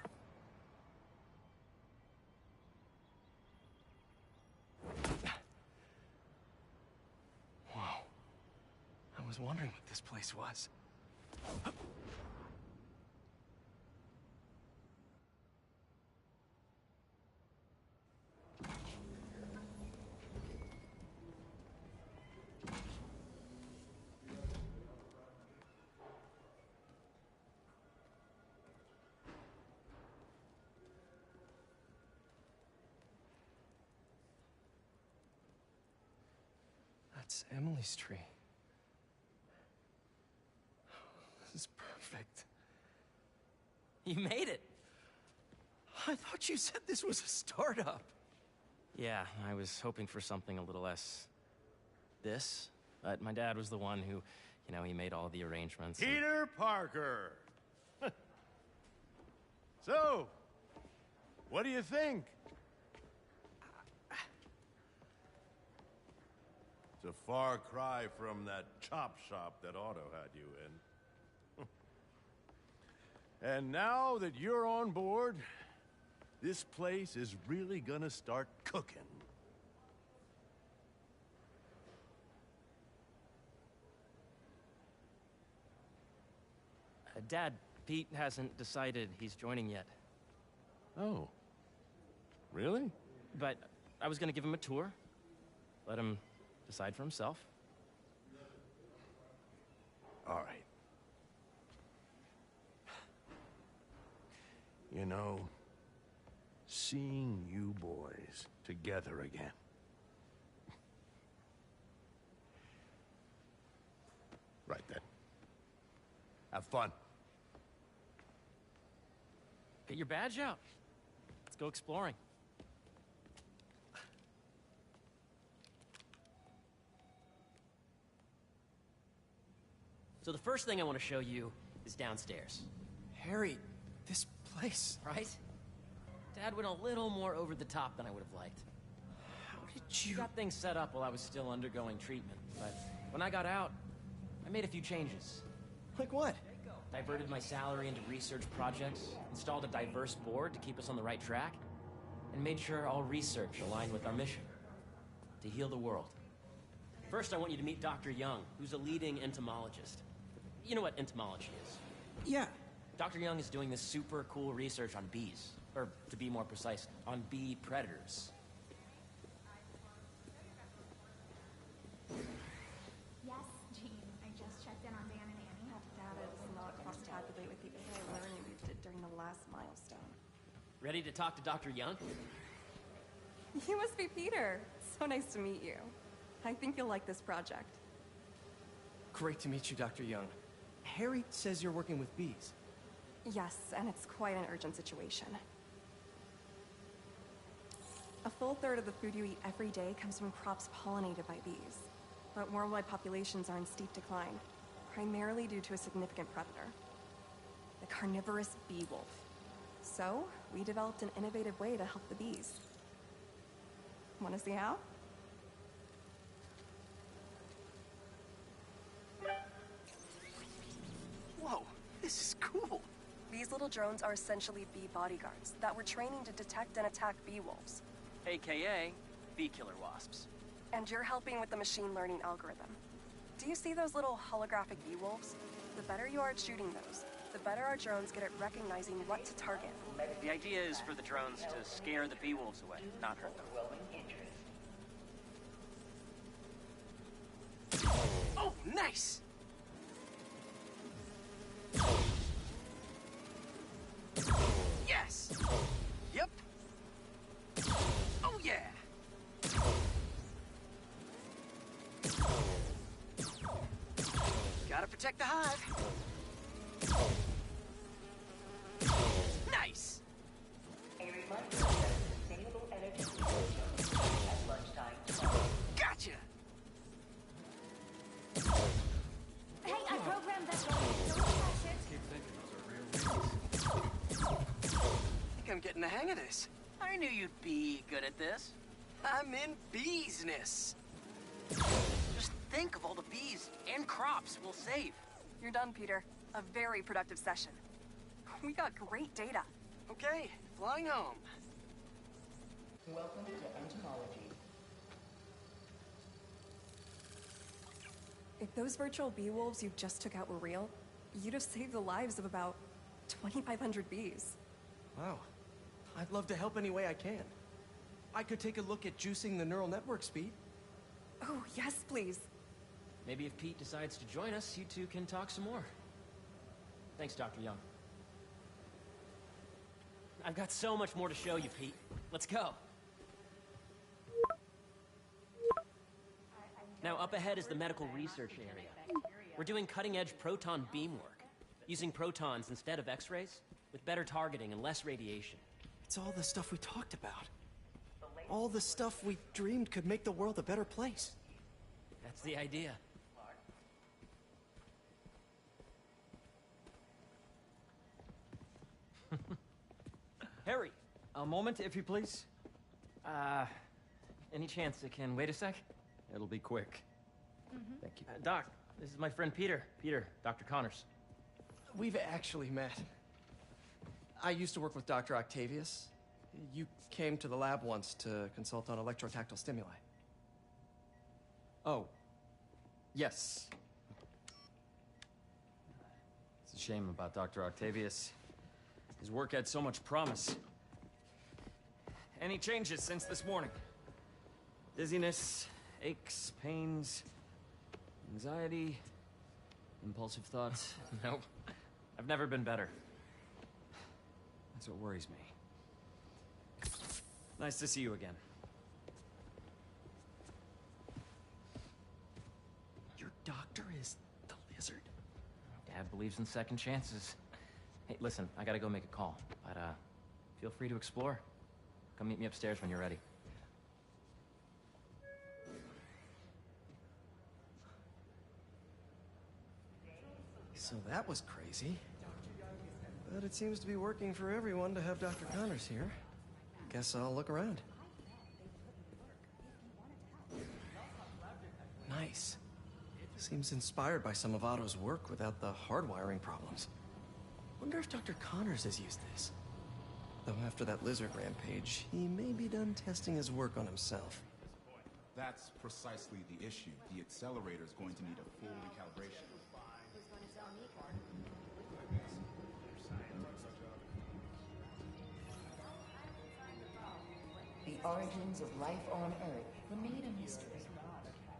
Wow. I was wondering what this place was. That's Emily's tree. This is perfect. You made it! I thought you said this was a startup. Yeah, I was hoping for something a little less... this. But my dad was the one who, you know, he made all the arrangements. Peter Parker! So, what do you think? It's a far cry from that chop shop that Otto had you in. And now that you're on board, this place is really gonna start cooking. Dad, Pete hasn't decided he's joining yet. Oh. Really? But I was gonna give him a tour. Let him decide for himself. All right. You know, seeing you boys together again. Right then. Have fun. Get your badge out. Let's go exploring. So the first thing I want to show you is downstairs. Harry, this place... Right? Dad went a little more over the top than I would have liked. How did you... Got things set up while I was still undergoing treatment, but when I got out, I made a few changes. Like what? Diverted my salary into research projects, installed a diverse board to keep us on the right track, and made sure all research aligned with our mission, to heal the world. First, I want you to meet Dr. Young, who's a leading entomologist. You know what entomology is? Yeah. Dr. Young is doing this super cool research on bees, or to be more precise, on bee predators. Yes, Jean. I just checked in on Dan and Annie. Data does not cross-tabulate with the AI learning we did during the last milestone. Ready to talk to Dr. Young? You must be Peter. So nice to meet you. I think you'll like this project. Great to meet you, Dr. Young. Harry says you're working with bees. Yes, and it's quite an urgent situation. A full third of the food you eat every day comes from crops pollinated by bees. But worldwide populations are in steep decline, primarily due to a significant predator, the carnivorous bee wolf. So, we developed an innovative way to help the bees. Want to see how? Whoa, this is cool. These little drones are essentially bee bodyguards that we're training to detect and attack bee wolves. AKA, bee killer wasps. And you're helping with the machine learning algorithm. Do you see those little holographic bee wolves? The better you are at shooting those, the better our drones get at recognizing what to target. The idea is for the drones to scare the bee wolves away, not hurt them. Oh, nice! Yes! Yep! Oh, yeah! Gotta protect the hive. Nice! A reminder that sustainable energy at lunchtime tomorrow. Gotcha! Hey, I programmed that drone. Don't touch it. Keep thinking those are real reasons. I think I'm getting the hang of this. I knew you'd be good at this. I'm in business. Just think of all the bees and crops we'll save. You're done, Peter. A very productive session. We got great data. Okay, flying home. Welcome to entomology. If those virtual bee wolves you just took out were real, you'd have saved the lives of about 2,500 bees. Wow. I'd love to help any way I can. I could take a look at juicing the neural network speed. Oh, yes, please. Maybe if Pete decides to join us, you two can talk some more. Thanks, Dr. Young. I've got so much more to show you, Pete. Let's go. Now, up ahead is the medical research area. We're doing cutting-edge proton beam work, using protons instead of X-rays, with better targeting and less radiation. It's all the stuff we talked about. All the stuff we dreamed could make the world a better place. That's the idea. Harry, a moment, if you please. Any chance it can wait a sec? It'll be quick. Thank you. Doc, this is my friend Peter. Peter, Dr. Connors. We've actually met. I used to work with Dr. Octavius. You came to the lab once to consult on electrotactile stimuli. Oh, yes. It's a shame about Dr. Octavius. His work had so much promise. Any changes since this morning? Dizziness, aches, pains, anxiety, impulsive thoughts? Nope. I've never been better. That's what worries me. Nice to see you again. Your doctor is the lizard? Dad believes in second chances. Hey, listen, I gotta go make a call, but feel free to explore. Come meet me upstairs when you're ready. So that was crazy. But it seems to be working for everyone to have Dr. Connors here. Guess I'll look around. Nice. Seems inspired by some of Otto's work without the hardwiring problems. Wonder if Dr. Connors has used this. Though after that lizard rampage, he may be done testing his work on himself. That's precisely the issue. The accelerator is going to need a full recalibration. The origins of life on Earth remain a mystery.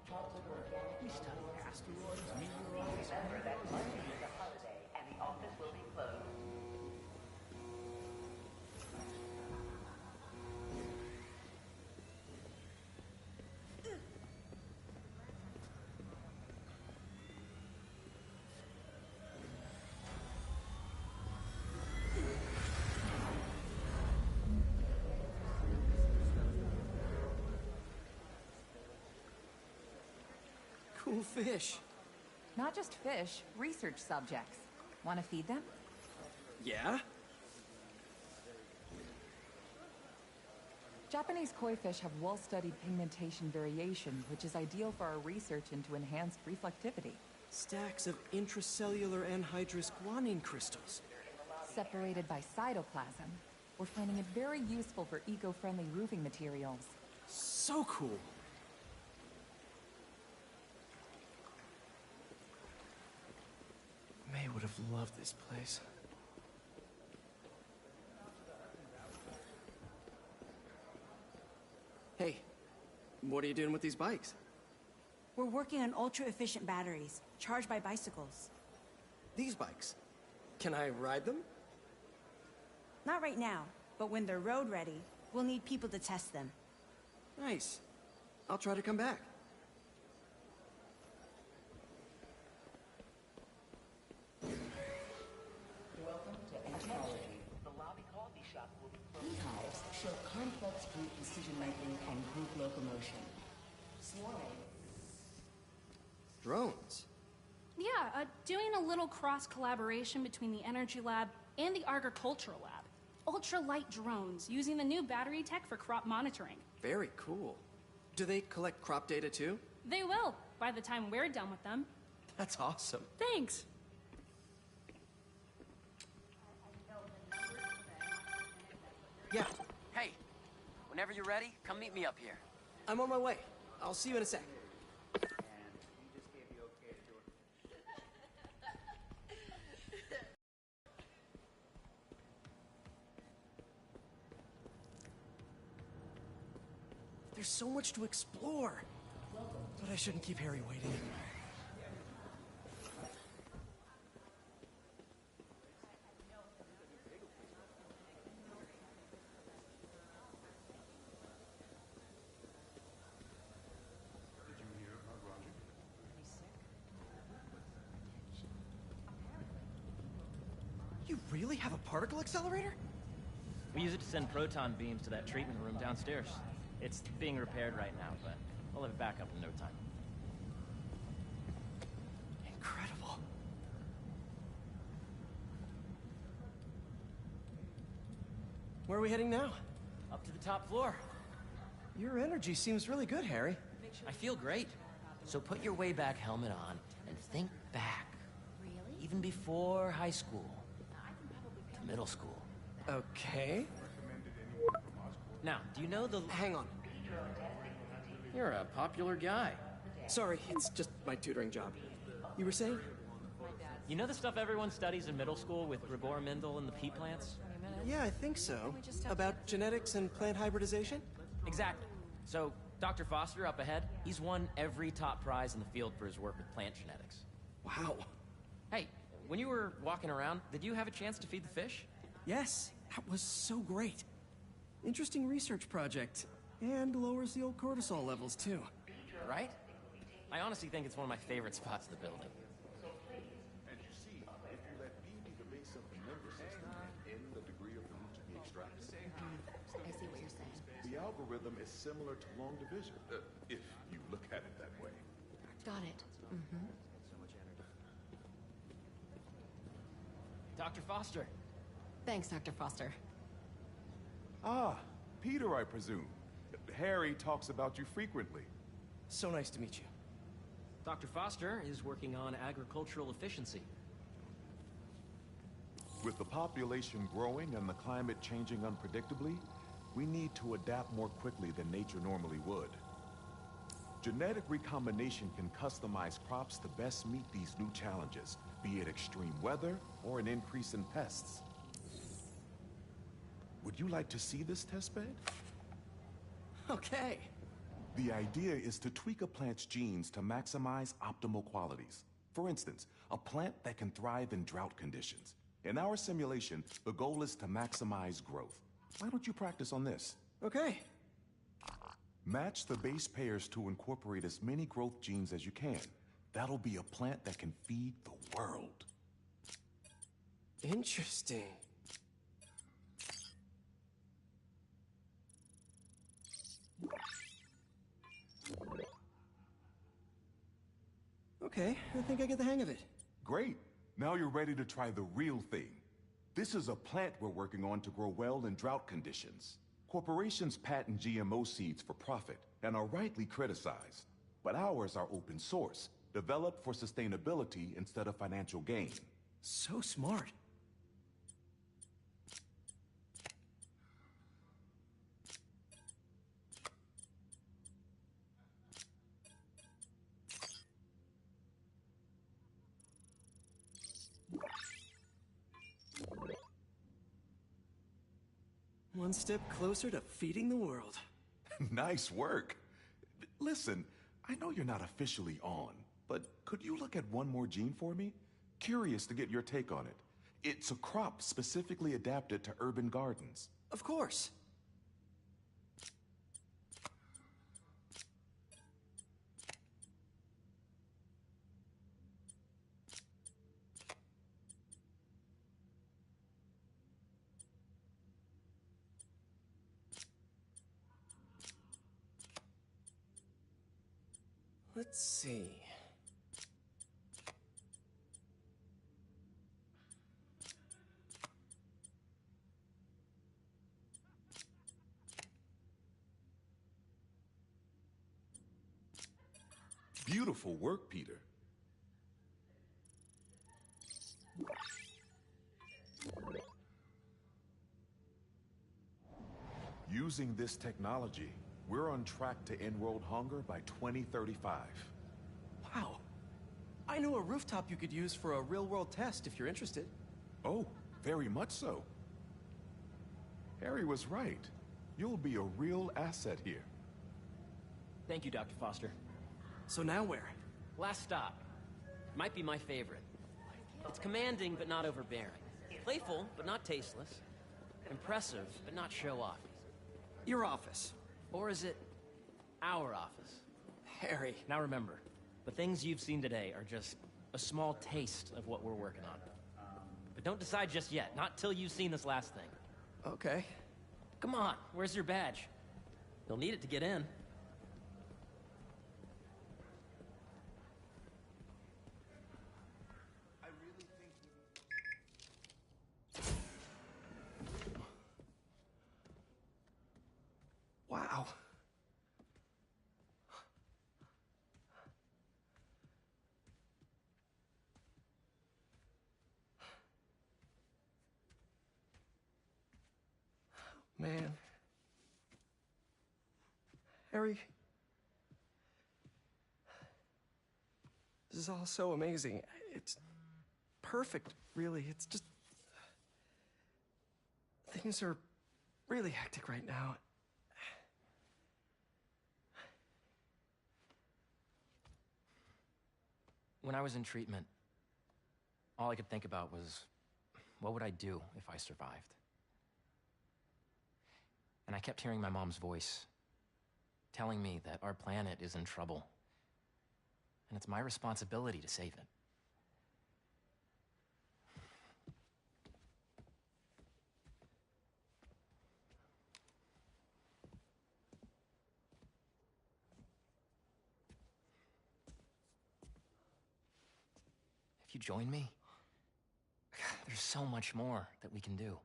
Chocolate organic asteroids, meteoroids. Remember that Monday is a holiday and the office will be closed. Cool fish. Not just fish, research subjects. Want to feed them? Yeah? Japanese koi fish have well-studied pigmentation variation, which is ideal for our research into enhanced reflectivity. Stacks of intracellular anhydrous guanine crystals. Separated by cytoplasm, we're finding it very useful for eco-friendly roofing materials. So cool. May would have loved this place. Hey, what are you doing with these bikes? We're working on ultra-efficient batteries, charged by bicycles. These bikes? Can I ride them? Not right now, but when they're road ready, we'll need people to test them. Nice. I'll try to come back. Welcome to Entomology. The lobby coffee shop will be closed. Beehives show complex group decision-making and group locomotion. Swarming. Drones? Yeah, doing a little cross-collaboration between the Energy Lab and the Agricultural Lab. Ultralight drones, using the new battery tech for crop monitoring. Very cool. Do they collect crop data too? They will, by the time we're done with them. That's awesome. Thanks. Yeah. Hey, whenever you're ready, come meet me up here. I'm on my way. I'll see you in a sec. There's so much to explore. But I shouldn't keep Harry waiting. really have a particle accelerator? We use it to send proton beams to that treatment room downstairs. It's being repaired right now, but we'll have it back up in no time. Incredible. Where are we heading now? Up to the top floor. Your energy seems really good, Harry. I feel great. So put your way back helmet on and think back. Really? Even before high school. To middle school. Okay. Now, do you know the... Hang on. You're a popular guy. Sorry, it's just my tutoring job. You were saying? You know the stuff everyone studies in middle school with Gregor Mendel and the pea plants? Yeah, I think so. About genetics and plant hybridization? Exactly. So, Dr. Foster up ahead, he's won every top prize in the field for his work with plant genetics. Wow. Hey, when you were walking around, did you have a chance to feed the fish? Yes, that was so great. Interesting research project. And lowers the old cortisol levels, too. Right? I honestly think it's one of my favorite spots of the building. And you see, if you let B be the base of the member system and N the degree of the root to be extracted, I see what you're saying. the algorithm is similar to long division, if you look at it that way. Got it. Mm-hmm. Dr. Foster. Thanks, Dr. Foster. Ah, Peter, I presume. Harry talks about you frequently. So nice to meet you. Dr. Foster is working on agricultural efficiency. With the population growing and the climate changing unpredictably, we need to adapt more quickly than nature normally would. Genetic recombination can customize crops to best meet these new challenges, be it extreme weather or an increase in pests. Would you like to see this testbed? Okay. The idea is to tweak a plant's genes to maximize optimal qualities. For instance, a plant that can thrive in drought conditions. In our simulation, the goal is to maximize growth. Why don't you practice on this? Okay. Match the base pairs to incorporate as many growth genes as you can. That'll be a plant that can feed the world. Interesting. Okay, I think I get the hang of it. Great. Now you're ready to try the real thing. This is a plant we're working on to grow well in drought conditions. Corporations patent GMO seeds for profit and are rightly criticized. But ours are open source, developed for sustainability instead of financial gain. So smart. One step closer to feeding the world. Nice work. Listen, I know you're not officially on, but could you look at one more gene for me? Curious to get your take on it. It's a crop specifically adapted to urban gardens. Of course. Let's see. Beautiful work, Peter. Using this technology, we're on track to end world hunger by 2035. Wow. I know a rooftop you could use for a real-world test if you're interested. Oh, very much so. Harry was right. You'll be a real asset here. Thank you, Dr. Foster. So now where? Last stop. Might be my favorite. It's commanding, but not overbearing. Playful, but not tasteless. Impressive, but not show-off. Your office. Or is it our office? Harry. Now remember, the things you've seen today are just a small taste of what we're working on. but don't decide just yet. Not till you've seen this last thing. Okay. Come on, where's your badge? You'll need it to get in. Wow. Man. Harry. This is all so amazing. It's perfect, really. It's just... Things are really hectic right now. When I was in treatment, all I could think about was, what would I do if I survived? And I kept hearing my mom's voice, telling me that our planet is in trouble, and it's my responsibility to save it. If you join me, there's so much more that we can do.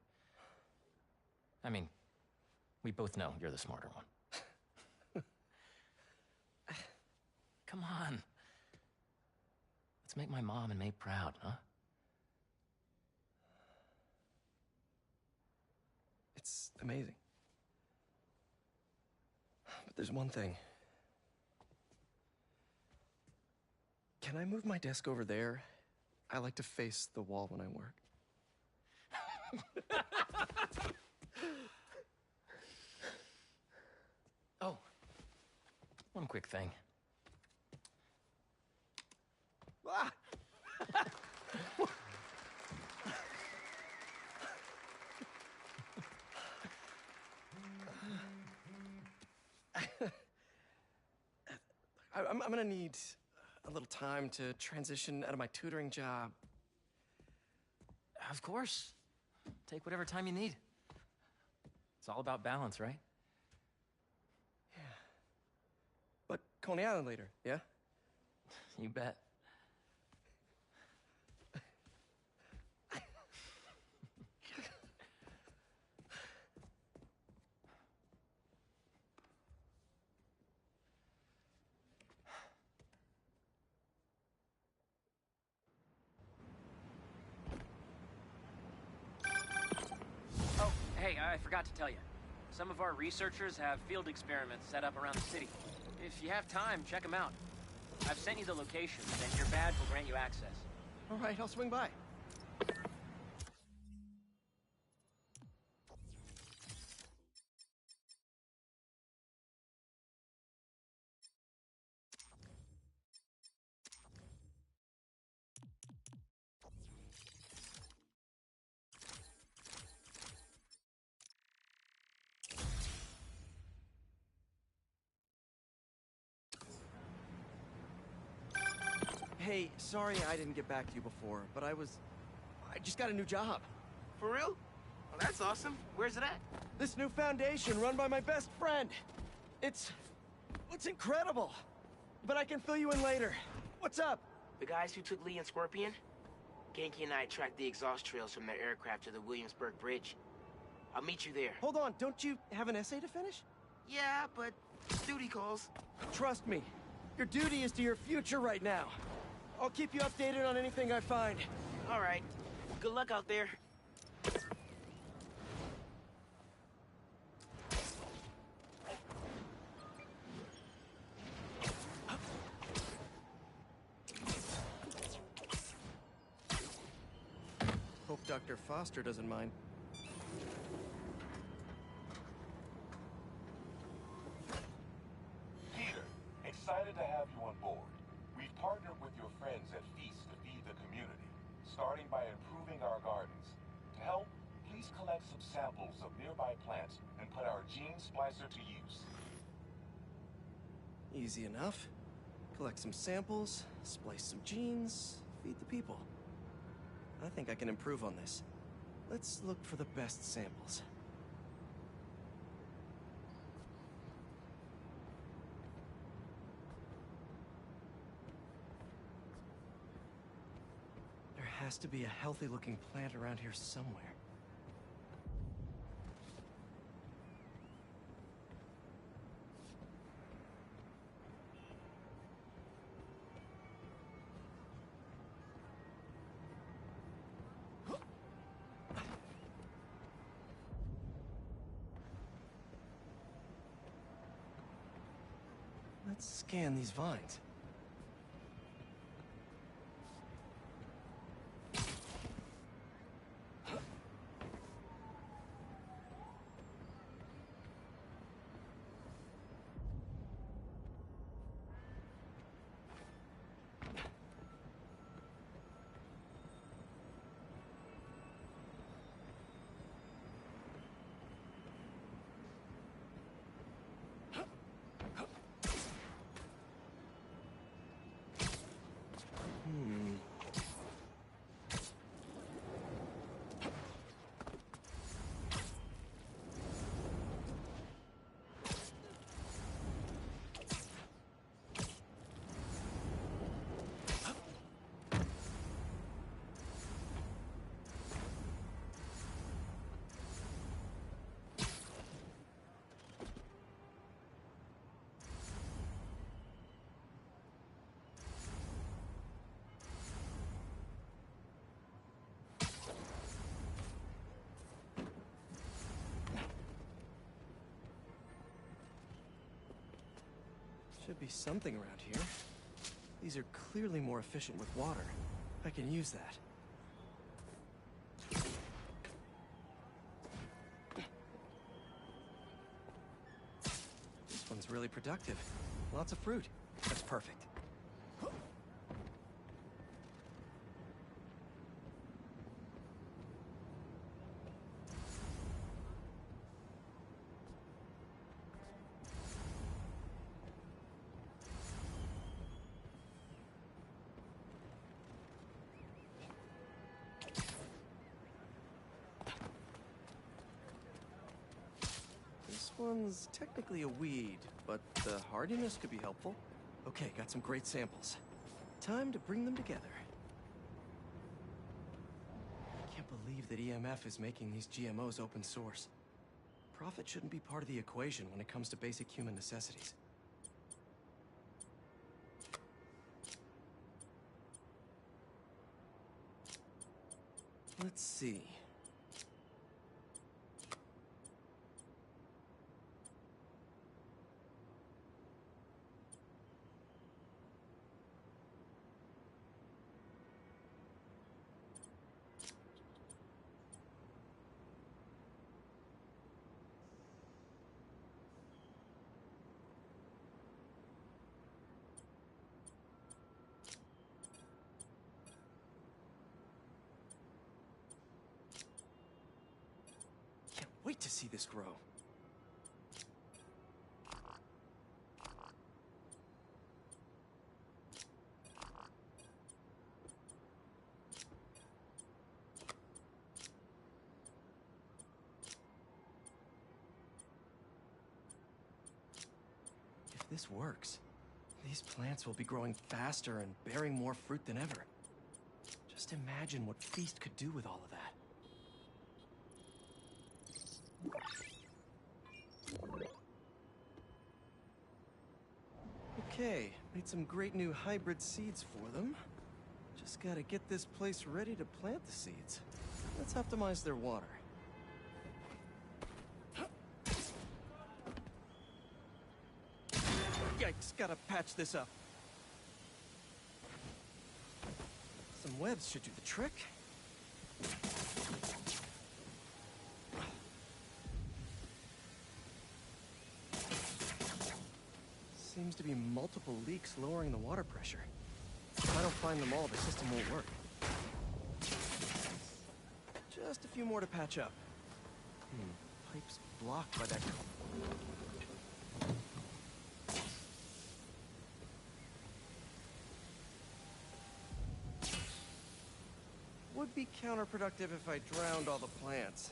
I mean, we both know you're the smarter one. Come on. Let's make my mom and May proud, huh? It's amazing. But there's one thing. Can I move my desk over there? I like to face the wall when I work. Oh, one quick thing. Ah! I'm gonna need a little time to transition out of my tutoring job. Of course. Take whatever time you need. It's all about balance, right? Yeah. But Coney Island later, yeah? You bet. Oh, hey, I forgot to tell you. Some of our researchers have field experiments set up around the city. If you have time, check them out. I've sent you the locations, and your badge will grant you access. All right, I'll swing by. Hey, sorry I didn't get back to you before, but I just got a new job. For real? Well, that's awesome. Where's it at? This new foundation run by my best friend. It's incredible. But I can fill you in later. What's up? The guys who took Lee and Scorpion? Genki and I tracked the exhaust trails from their aircraft to the Williamsburg Bridge. I'll meet you there. Hold on, don't you have an essay to finish? Yeah, but duty calls. Trust me, your duty is to your future right now. I'll keep you updated on anything I find. All right. Good luck out there. Hope Dr. Foster doesn't mind. Peter, excited to have you on board. We've partnered with your friends at Feast to feed the community, starting by improving our gardens. To help, please collect some samples of nearby plants and put our gene splicer to use. Easy enough. Collect some samples, splice some genes, feed the people. I think I can improve on this. Let's look for the best samples. There has to be a healthy-looking plant around here somewhere. Let's scan these vines. Should be something around here. These are clearly more efficient with water. I can use that. This one's really productive. Lots of fruit. That's perfect. This one's technically a weed, but the hardiness could be helpful. Okay, got some great samples. Time to bring them together. I can't believe that EMF is making these GMOs open source. Profit shouldn't be part of the equation when it comes to basic human necessities. Let's see. Can't wait to see this grow. If this works, these plants will be growing faster and bearing more fruit than ever. Just imagine what Feast could do with all of that. Okay, made some great new hybrid seeds for them. Just gotta get this place ready to plant the seeds. Let's optimize their water. Yikes, gotta patch this up. Some webs should do the trick. Seems to be multiple leaks lowering the water pressure. If I don't find them all, the system won't work. Just a few more to patch up. Pipe's blocked by that. Would be counterproductive if I drowned all the plants.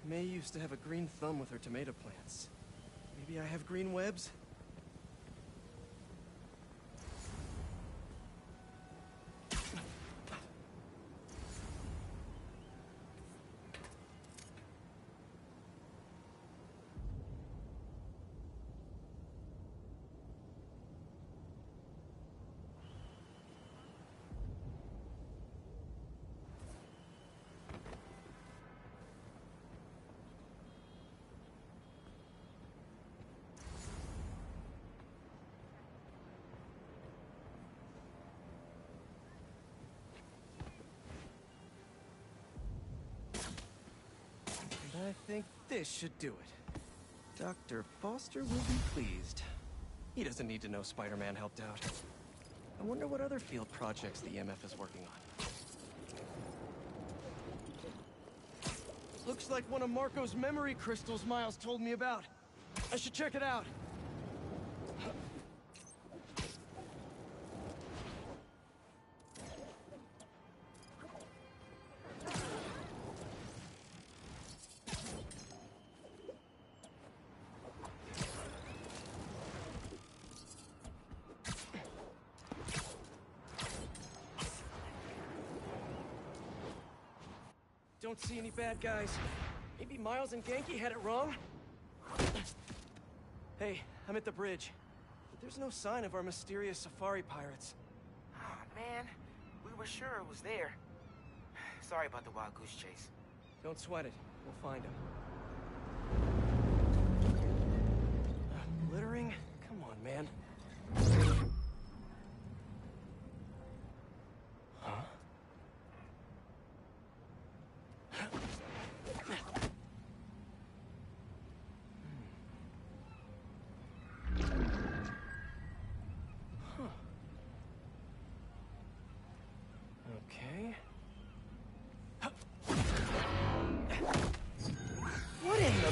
May used to have a green thumb with her tomato plants. Maybe I have green webs? I think this should do it. Dr. Foster will be pleased. He doesn't need to know Spider-Man helped out. I wonder what other field projects the EMF is working on. Looks like one of Marco's memory crystals Miles told me about. I should check it out. Don't see any bad guys. Maybe Miles and Genki had it wrong? Hey, I'm at the bridge. But there's no sign of our mysterious safari pirates. Oh, man. We were sure it was there. Sorry about the wild goose chase. Don't sweat it. We'll find him. Littering? Come on, man. Huh? Okay. What in the...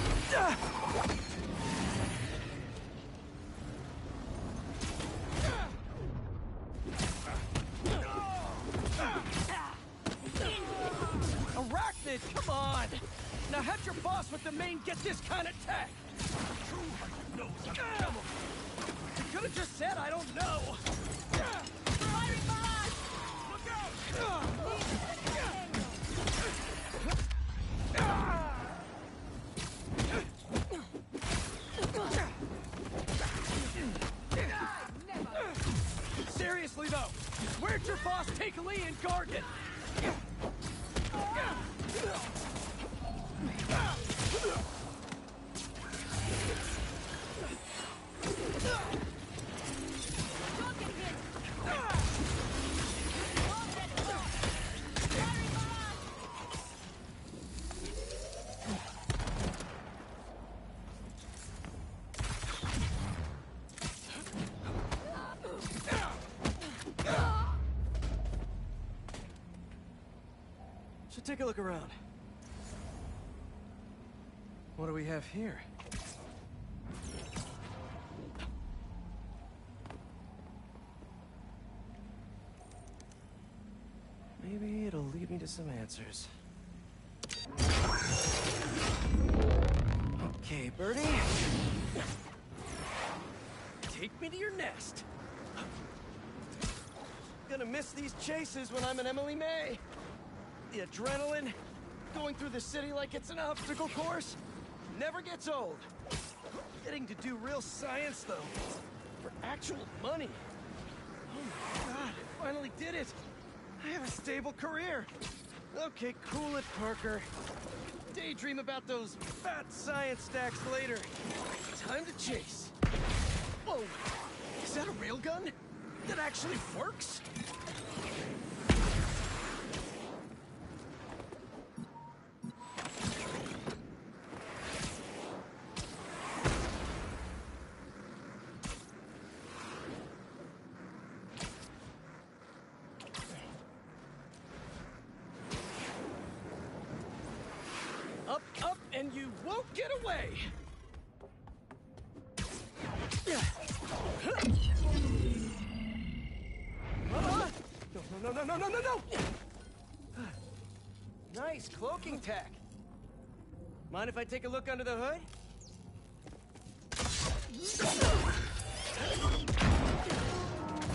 Arachnid, come on! Now have your boss with the main get this kind of tech! You could have just said I don't know! Firing barrage! Look out! Seriously though, where'd your boss take Lee and Gargan? Should take a look around. What do we have here? Maybe it'll lead me to some answers. Okay, Birdie. Take me to your nest. Gonna miss these chases when I'm an Emily May. The adrenaline, going through the city like it's an obstacle course, never gets old. Getting to do real science, though, for actual money. Oh my God, I finally did it. I have a stable career. Okay, cool it, Parker. Daydream about those fat science stacks later. Time to chase. Whoa, is that a railgun? That actually works? and you won't get away! No! Nice cloaking tech. Mind if I take a look under the hood?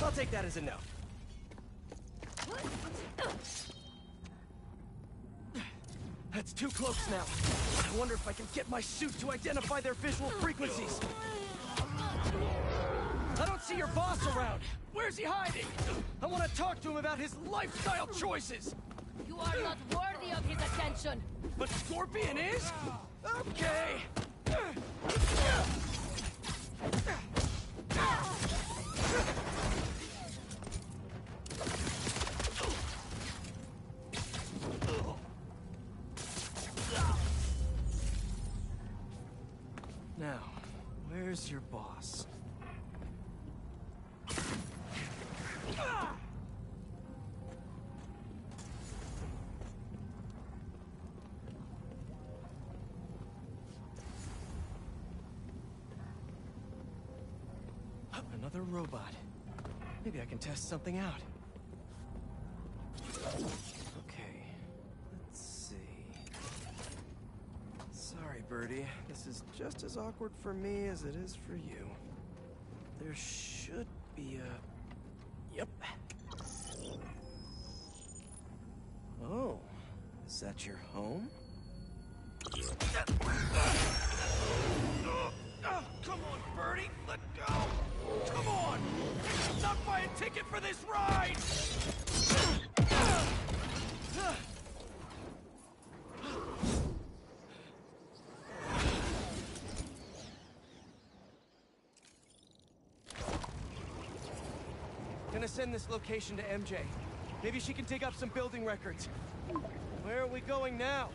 I'll take that as a no. That's 2 cloaks now. I wonder if I can get my suit to identify their visual frequencies. I don't see your boss around. Where's he hiding? I want to talk to him about his lifestyle choices. You are not worthy of his attention. But Scorpion is? Okay. Now, where's your boss? Another robot. Maybe I can test something out. Okay, let's see. Sorry, Birdie. This is just as awkward for me as it is for you. There should be a... Yep. Oh, is that your home? Come on, Birdie, let go! Come on! Not buy a ticket for this ride! Gonna send this location to MJ. Maybe she can dig up some building records. Where are we going now?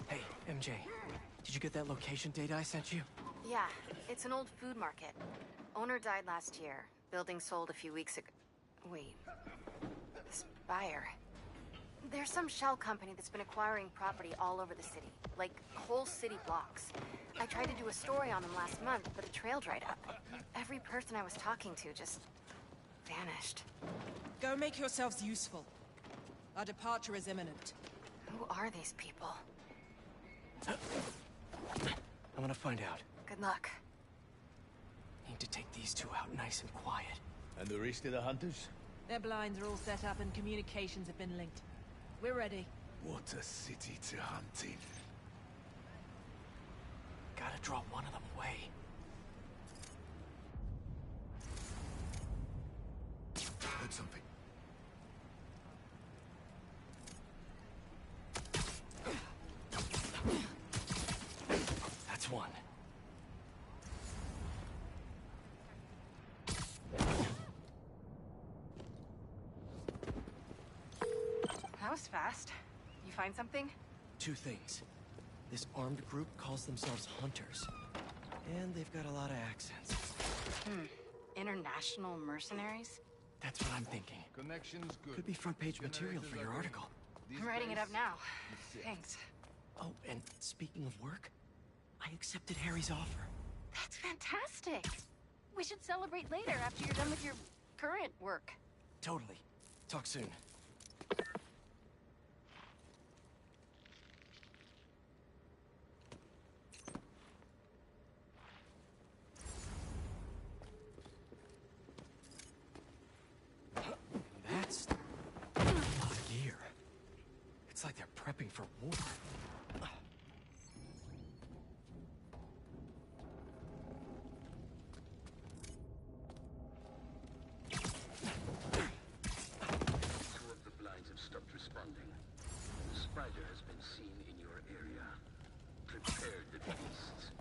Hey, MJ. Did you get that location data I sent you? Yeah, it's an old food market. Owner died last year. Building sold a few weeks ago. Wait. Spire. There's some shell company that's been acquiring property all over the city. Like, whole city blocks. I tried to do a story on them last month, but the trail dried up. Every person I was talking to just... vanished. Go make yourselves useful. Our departure is imminent. Who are these people? I'm gonna find out. Good luck. Need to take these 2 out nice and quiet. And the rest of the hunters? Their blinds are all set up and communications have been linked. We're ready. What a city to hunt in. Gotta draw one of them away. Heard something. That's one. That was fast. You find something? 2 things. This armed group calls themselves Hunters. And they've got a lot of accents. International mercenaries? That's what I'm thinking. Connection's good. Could be front-page material for your article. I'm writing it up now. Thanks. Oh, and speaking of work, I accepted Harry's offer. That's fantastic. We should celebrate later after you're done with your current work. Totally. Talk soon. That's a lot of gear. It's like they're prepping for war. Spider has been seen in your area. Prepare the beasts.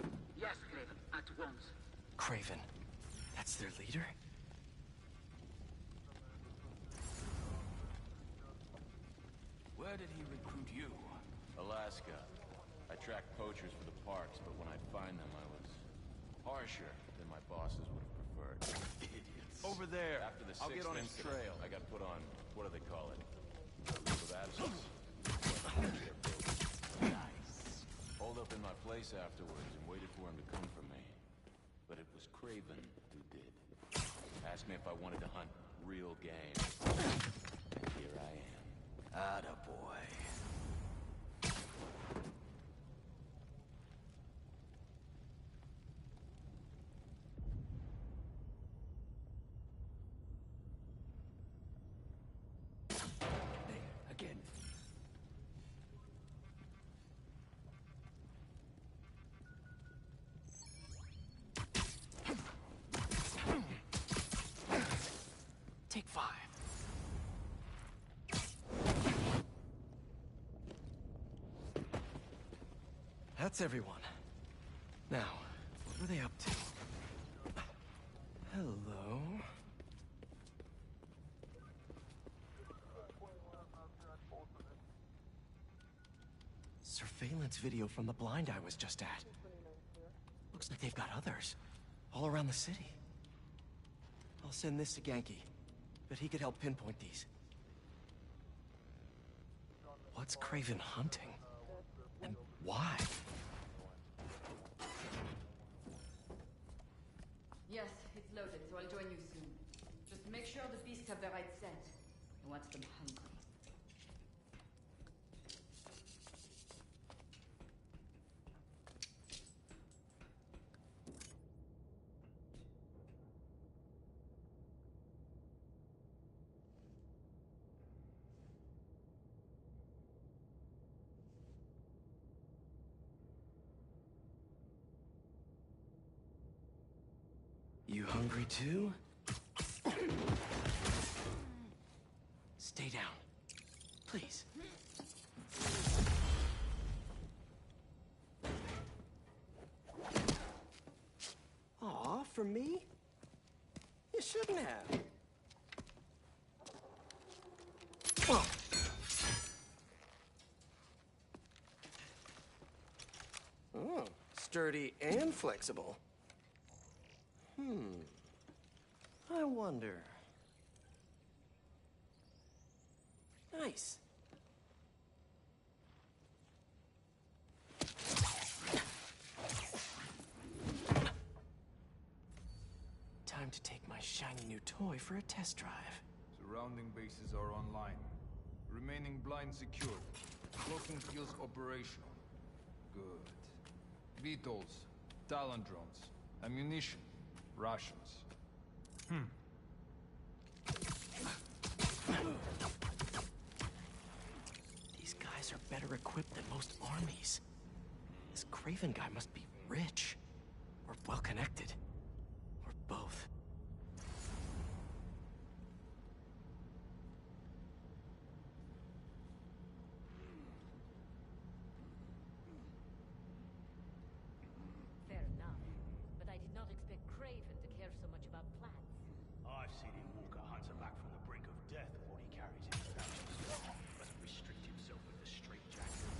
Yes, Craven, at once. Craven. That's their leader? Where did he recruit you? Alaska. I track poachers for the parks, but when I'd find them, I was harsher than my bosses would have pervert. Idiots. Over there. After the I'll get sixth on his incident, trail. I got put on, what do they call it? Leave of absence. Nice. Holed up in my place afterwards and waited for him to come for me. But it was Craven who did. Asked me if I wanted to hunt real game. And here I am. Attaboy. Again. Take 5. That's everyone. Now, what were they up to? Hello? Surveillance video from the blind I was just at. Looks like they've got others. All around the city. I'll send this to Genki. Bet he could help pinpoint these. What's Craven hunting? And why? Yes, it's loaded, so I'll join you soon. Just make sure the beasts have the right scent. I want them hungry. You hungry too? Stay down. Please. Aw, for me? You shouldn't have. Whoa. Oh, sturdy and flexible. I wonder. Nice. Time to take my shiny new toy for a test drive. Surrounding bases are online. Remaining blind secured. Cloaking fields operational. Good. VTOLs, Talon drones, ammunition, rations. These guys are better equipped than most armies. This Craven guy must be rich. Or well-connected. Or both. Fair enough. But I did not expect Craven to care so much about plants. I've seen him walk a hunter back from the brink of death with what he carries in his pouches. Doesn't restrict himself with the straitjacket.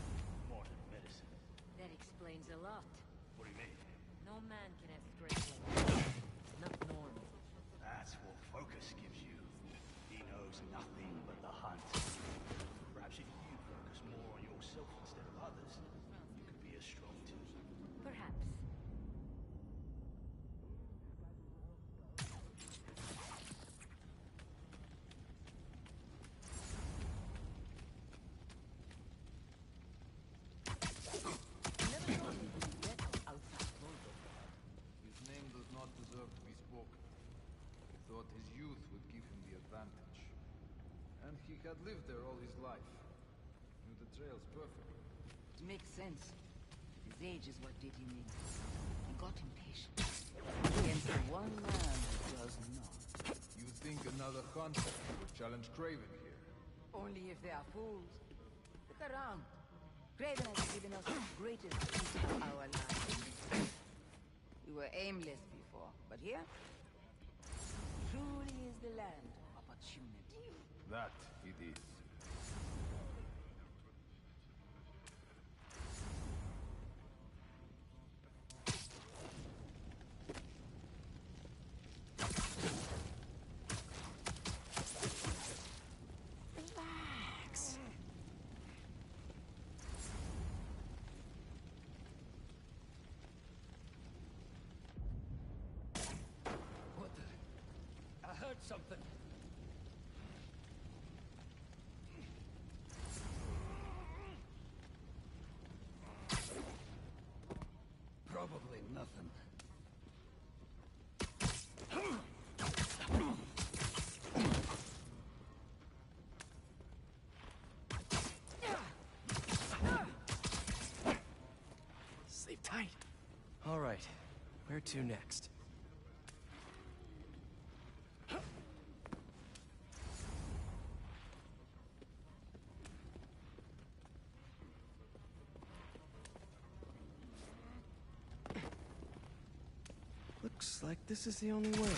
Modern medicine. That explains a lot. What do you mean? No man can have straight legs. Not normal. That's what focus gives you. He knows nothing but the hunt. Perhaps if you focus more on yourself instead of others, you could be as strong too. Perhaps. His name does not deserve to be spoken. He thought his youth would give him the advantage. And he had lived there all his life. Knew the trails perfectly. It makes sense. His age is what did him in. He got impatient. Against the one man who does not. You think another hunter would challenge Craven here? Only if they are fools. Look around. Craven has given us the greatest piece of our lives. We were aimless before, but here, truly is the land of opportunity. That it is. something. Probably nothing. Sleep tight. All right, where to next? Looks like this is the only way.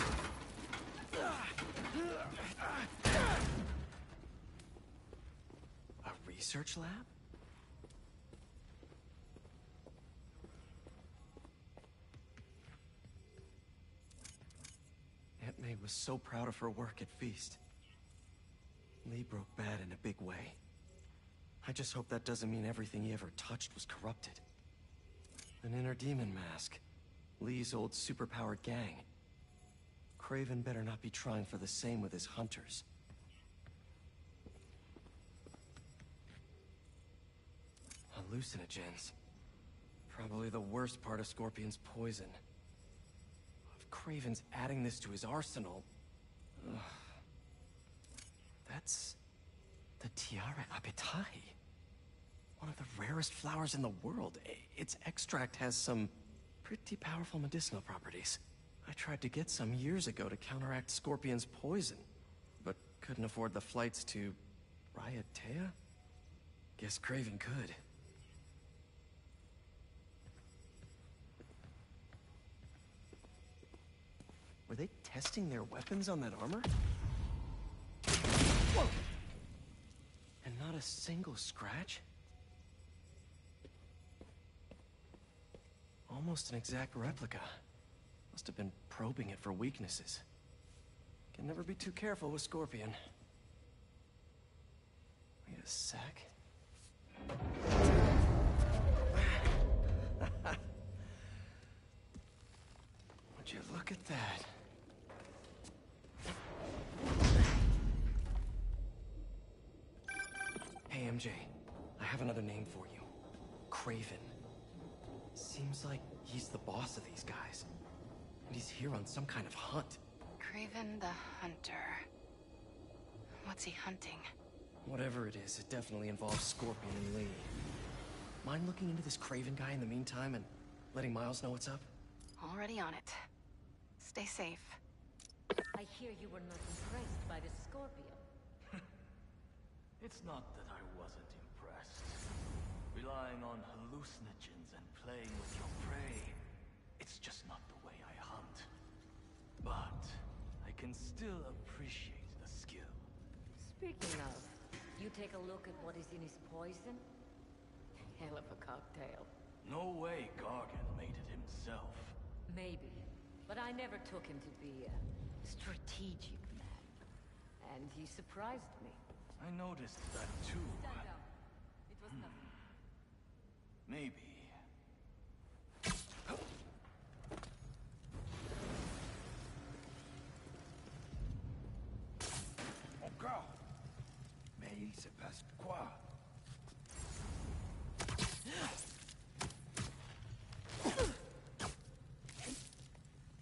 A research lab? Aunt May was so proud of her work at Feast. Lee broke bad in a big way. I just hope that doesn't mean everything he ever touched was corrupted. An inner demon mask. Lee's old superpowered gang. Craven better not be trying for the same with his hunters. Hallucinogens. Probably the worst part of Scorpion's poison. If Craven's adding this to his arsenal... Ugh. That's... the Tiara Apitai. One of the rarest flowers in the world. Its extract has some pretty powerful medicinal properties. I tried to get some years ago to counteract Scorpion's poison, but couldn't afford the flights to Raiatea? Guess Craven could. Were they testing their weapons on that armor? Whoa! And not a single scratch? Almost an exact replica. Must have been probing it for weaknesses. Can never be too careful with Scorpion. Wait a sec. Would you look at that? Hey, MJ. I have another name for you. Craven. Seems like he's the boss of these guys. And he's here on some kind of hunt. Craven the Hunter. What's he hunting? Whatever it is, it definitely involves Scorpion and Lee. Mind looking into this Craven guy in the meantime and letting Miles know what's up? Already on it. Stay safe. I hear you were not impressed by the Scorpion. It's not that I wasn't impressed. Relying on hallucinogens and playing with your prey, it's just not the way I hunt. But I can still appreciate the skill. Speaking of, you take a look at what is in his poison? Hell of a cocktail. No way Gargan made it himself. Maybe, but I never took him to be a strategic man. And he surprised me. I noticed that too. Stand down. It was nothing. Maybe. Encore. Mais il se passe quoi?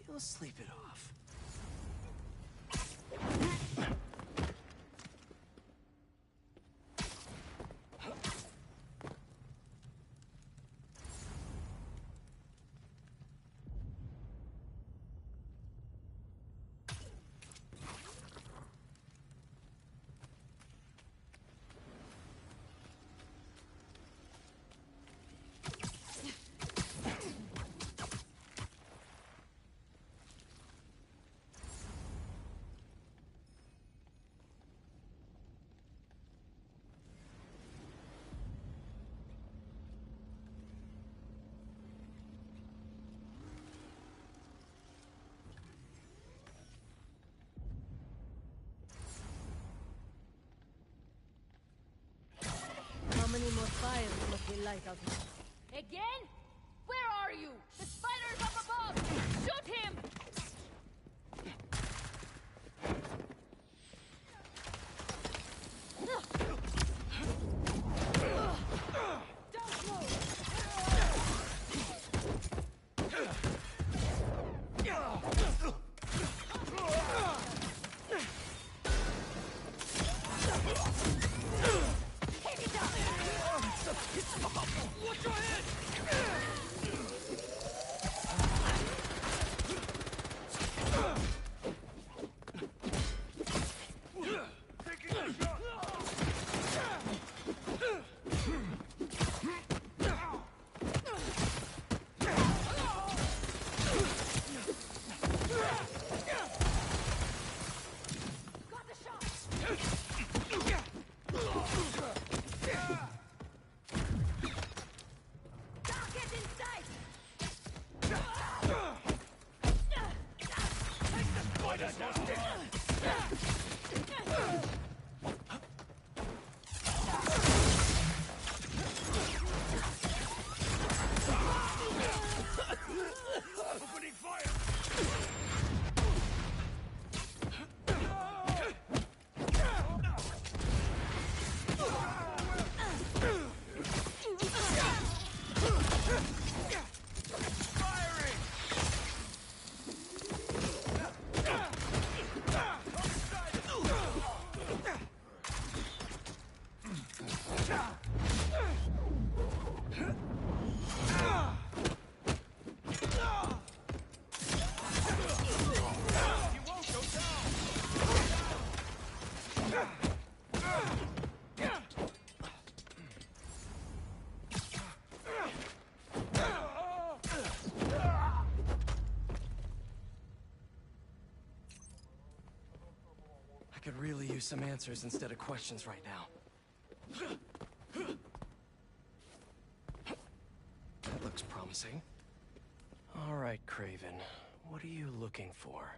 He'll sleep it off. How many more fires must we light out here? Again? Where are you? The spider's up above! Shoot him! use some answers instead of questions right now. That looks promising. All right, Craven. What are you looking for?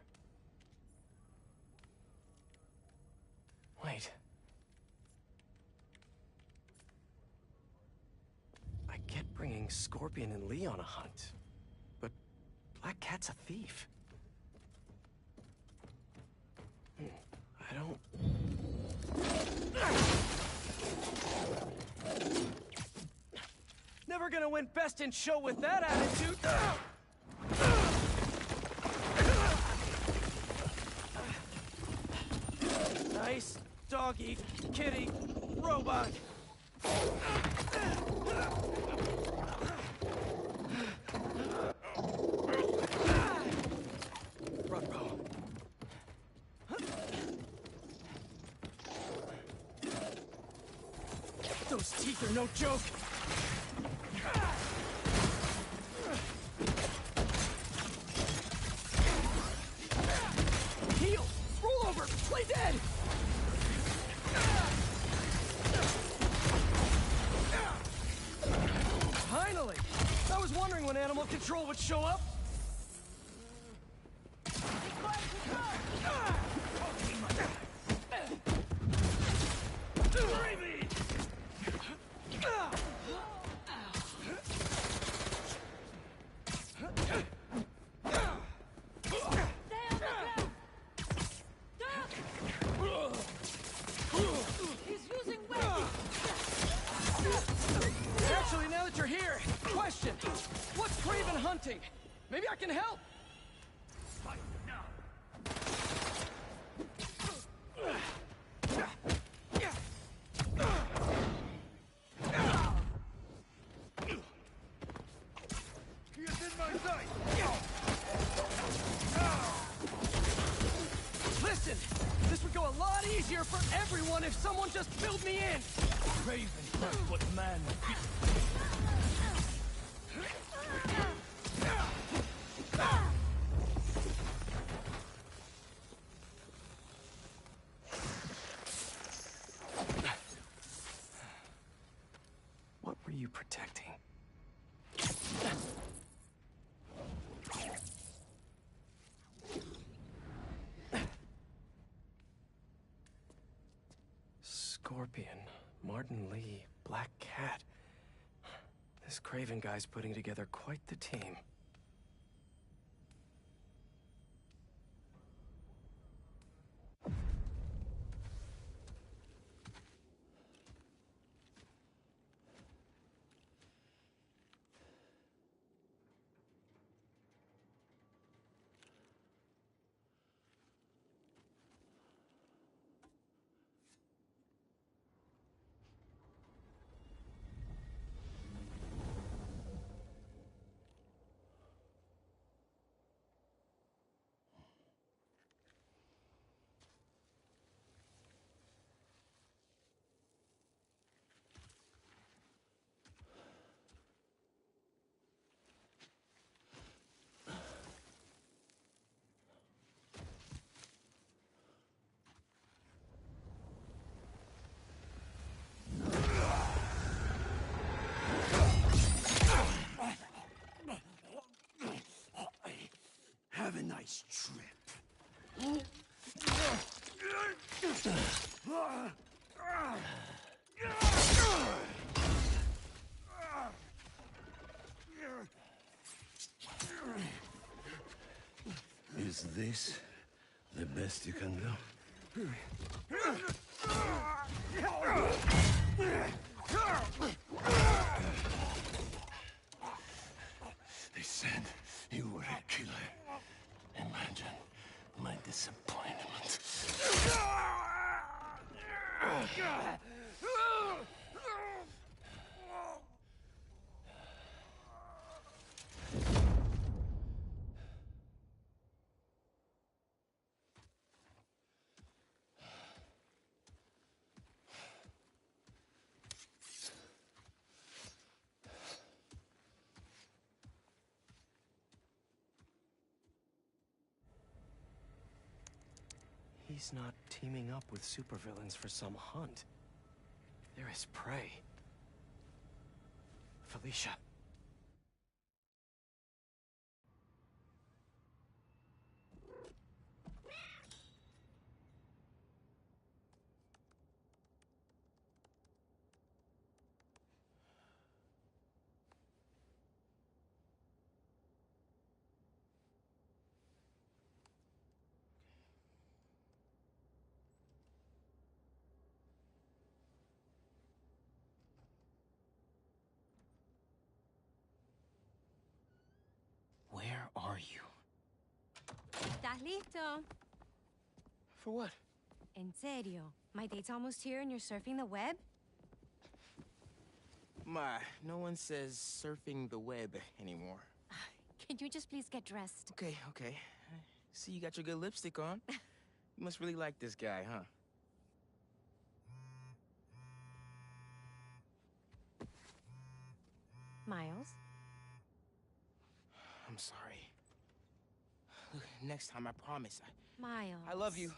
Wait. I get bringing Scorpion and Lee on a hunt, but Black Cat's a thief. I don't... Never gonna win Best in Show with that attitude! Nice doggy, kitty, robot. Run, bro. Those teeth are no joke. Heal! Roll over! Play dead! Finally! I was wondering when Animal Control would show up. Actually, now that you're here, question. What's Craven hunting? Maybe I can help. He is in my sight! Listen, this would go a lot easier for everyone if someone just filled me in. Craven does what man be. What were you protecting? Scorpion, Martin Lee, Black Cat. This Craven guy's putting together quite the team. Have a nice trip. Is this the best you can do? They said you were a killer. Imagine my disappointment. He's not teaming up with supervillains for some hunt. They're his prey. Felicia. Where are you? ¿Estás listo? For what? En serio? My date's almost here and you're surfing the web? Ma, no one says surfing the web anymore. Can you just please get dressed? Okay, okay. See, you got your good lipstick on. You must really like this guy, huh? Miles? I'm sorry. Look, next time, I promise. Miles. I love you.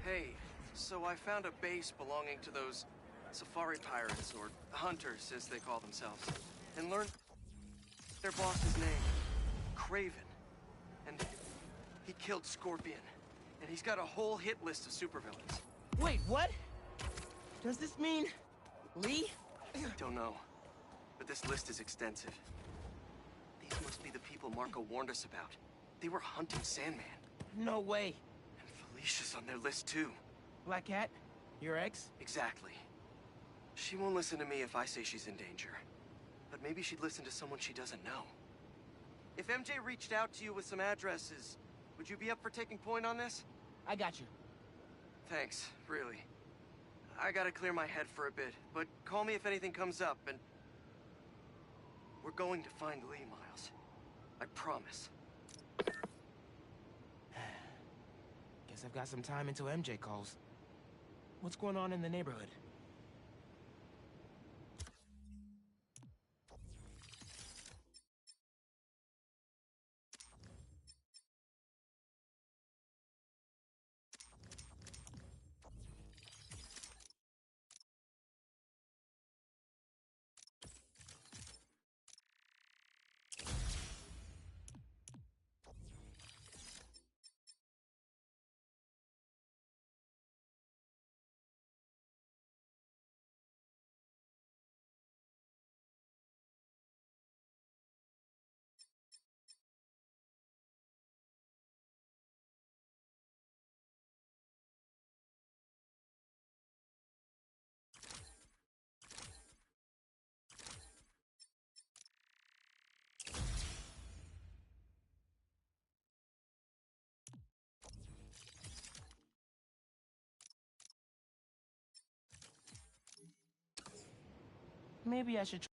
Hey, so I found a base belonging to those safari pirates, or hunters, as they call themselves, and learned their boss's name, Craven. And he killed Scorpion, and he's got a whole hit list of supervillains. Wait, what? Does this mean Lee? Don't know, but this list is extensive. These must be the people Marco warned us about. They were hunting Sandman. No way. Felicia's on their list, too. Black Cat? Your ex? Exactly. She won't listen to me if I say she's in danger. But maybe she'd listen to someone she doesn't know. If MJ reached out to you with some addresses, would you be up for taking point on this? I got you. Thanks, really. I gotta clear my head for a bit, but call me if anything comes up, and... we're going to find Lee, Miles. I promise. Guess I've got some time until MJ calls. What's going on in the neighborhood? Maybe I should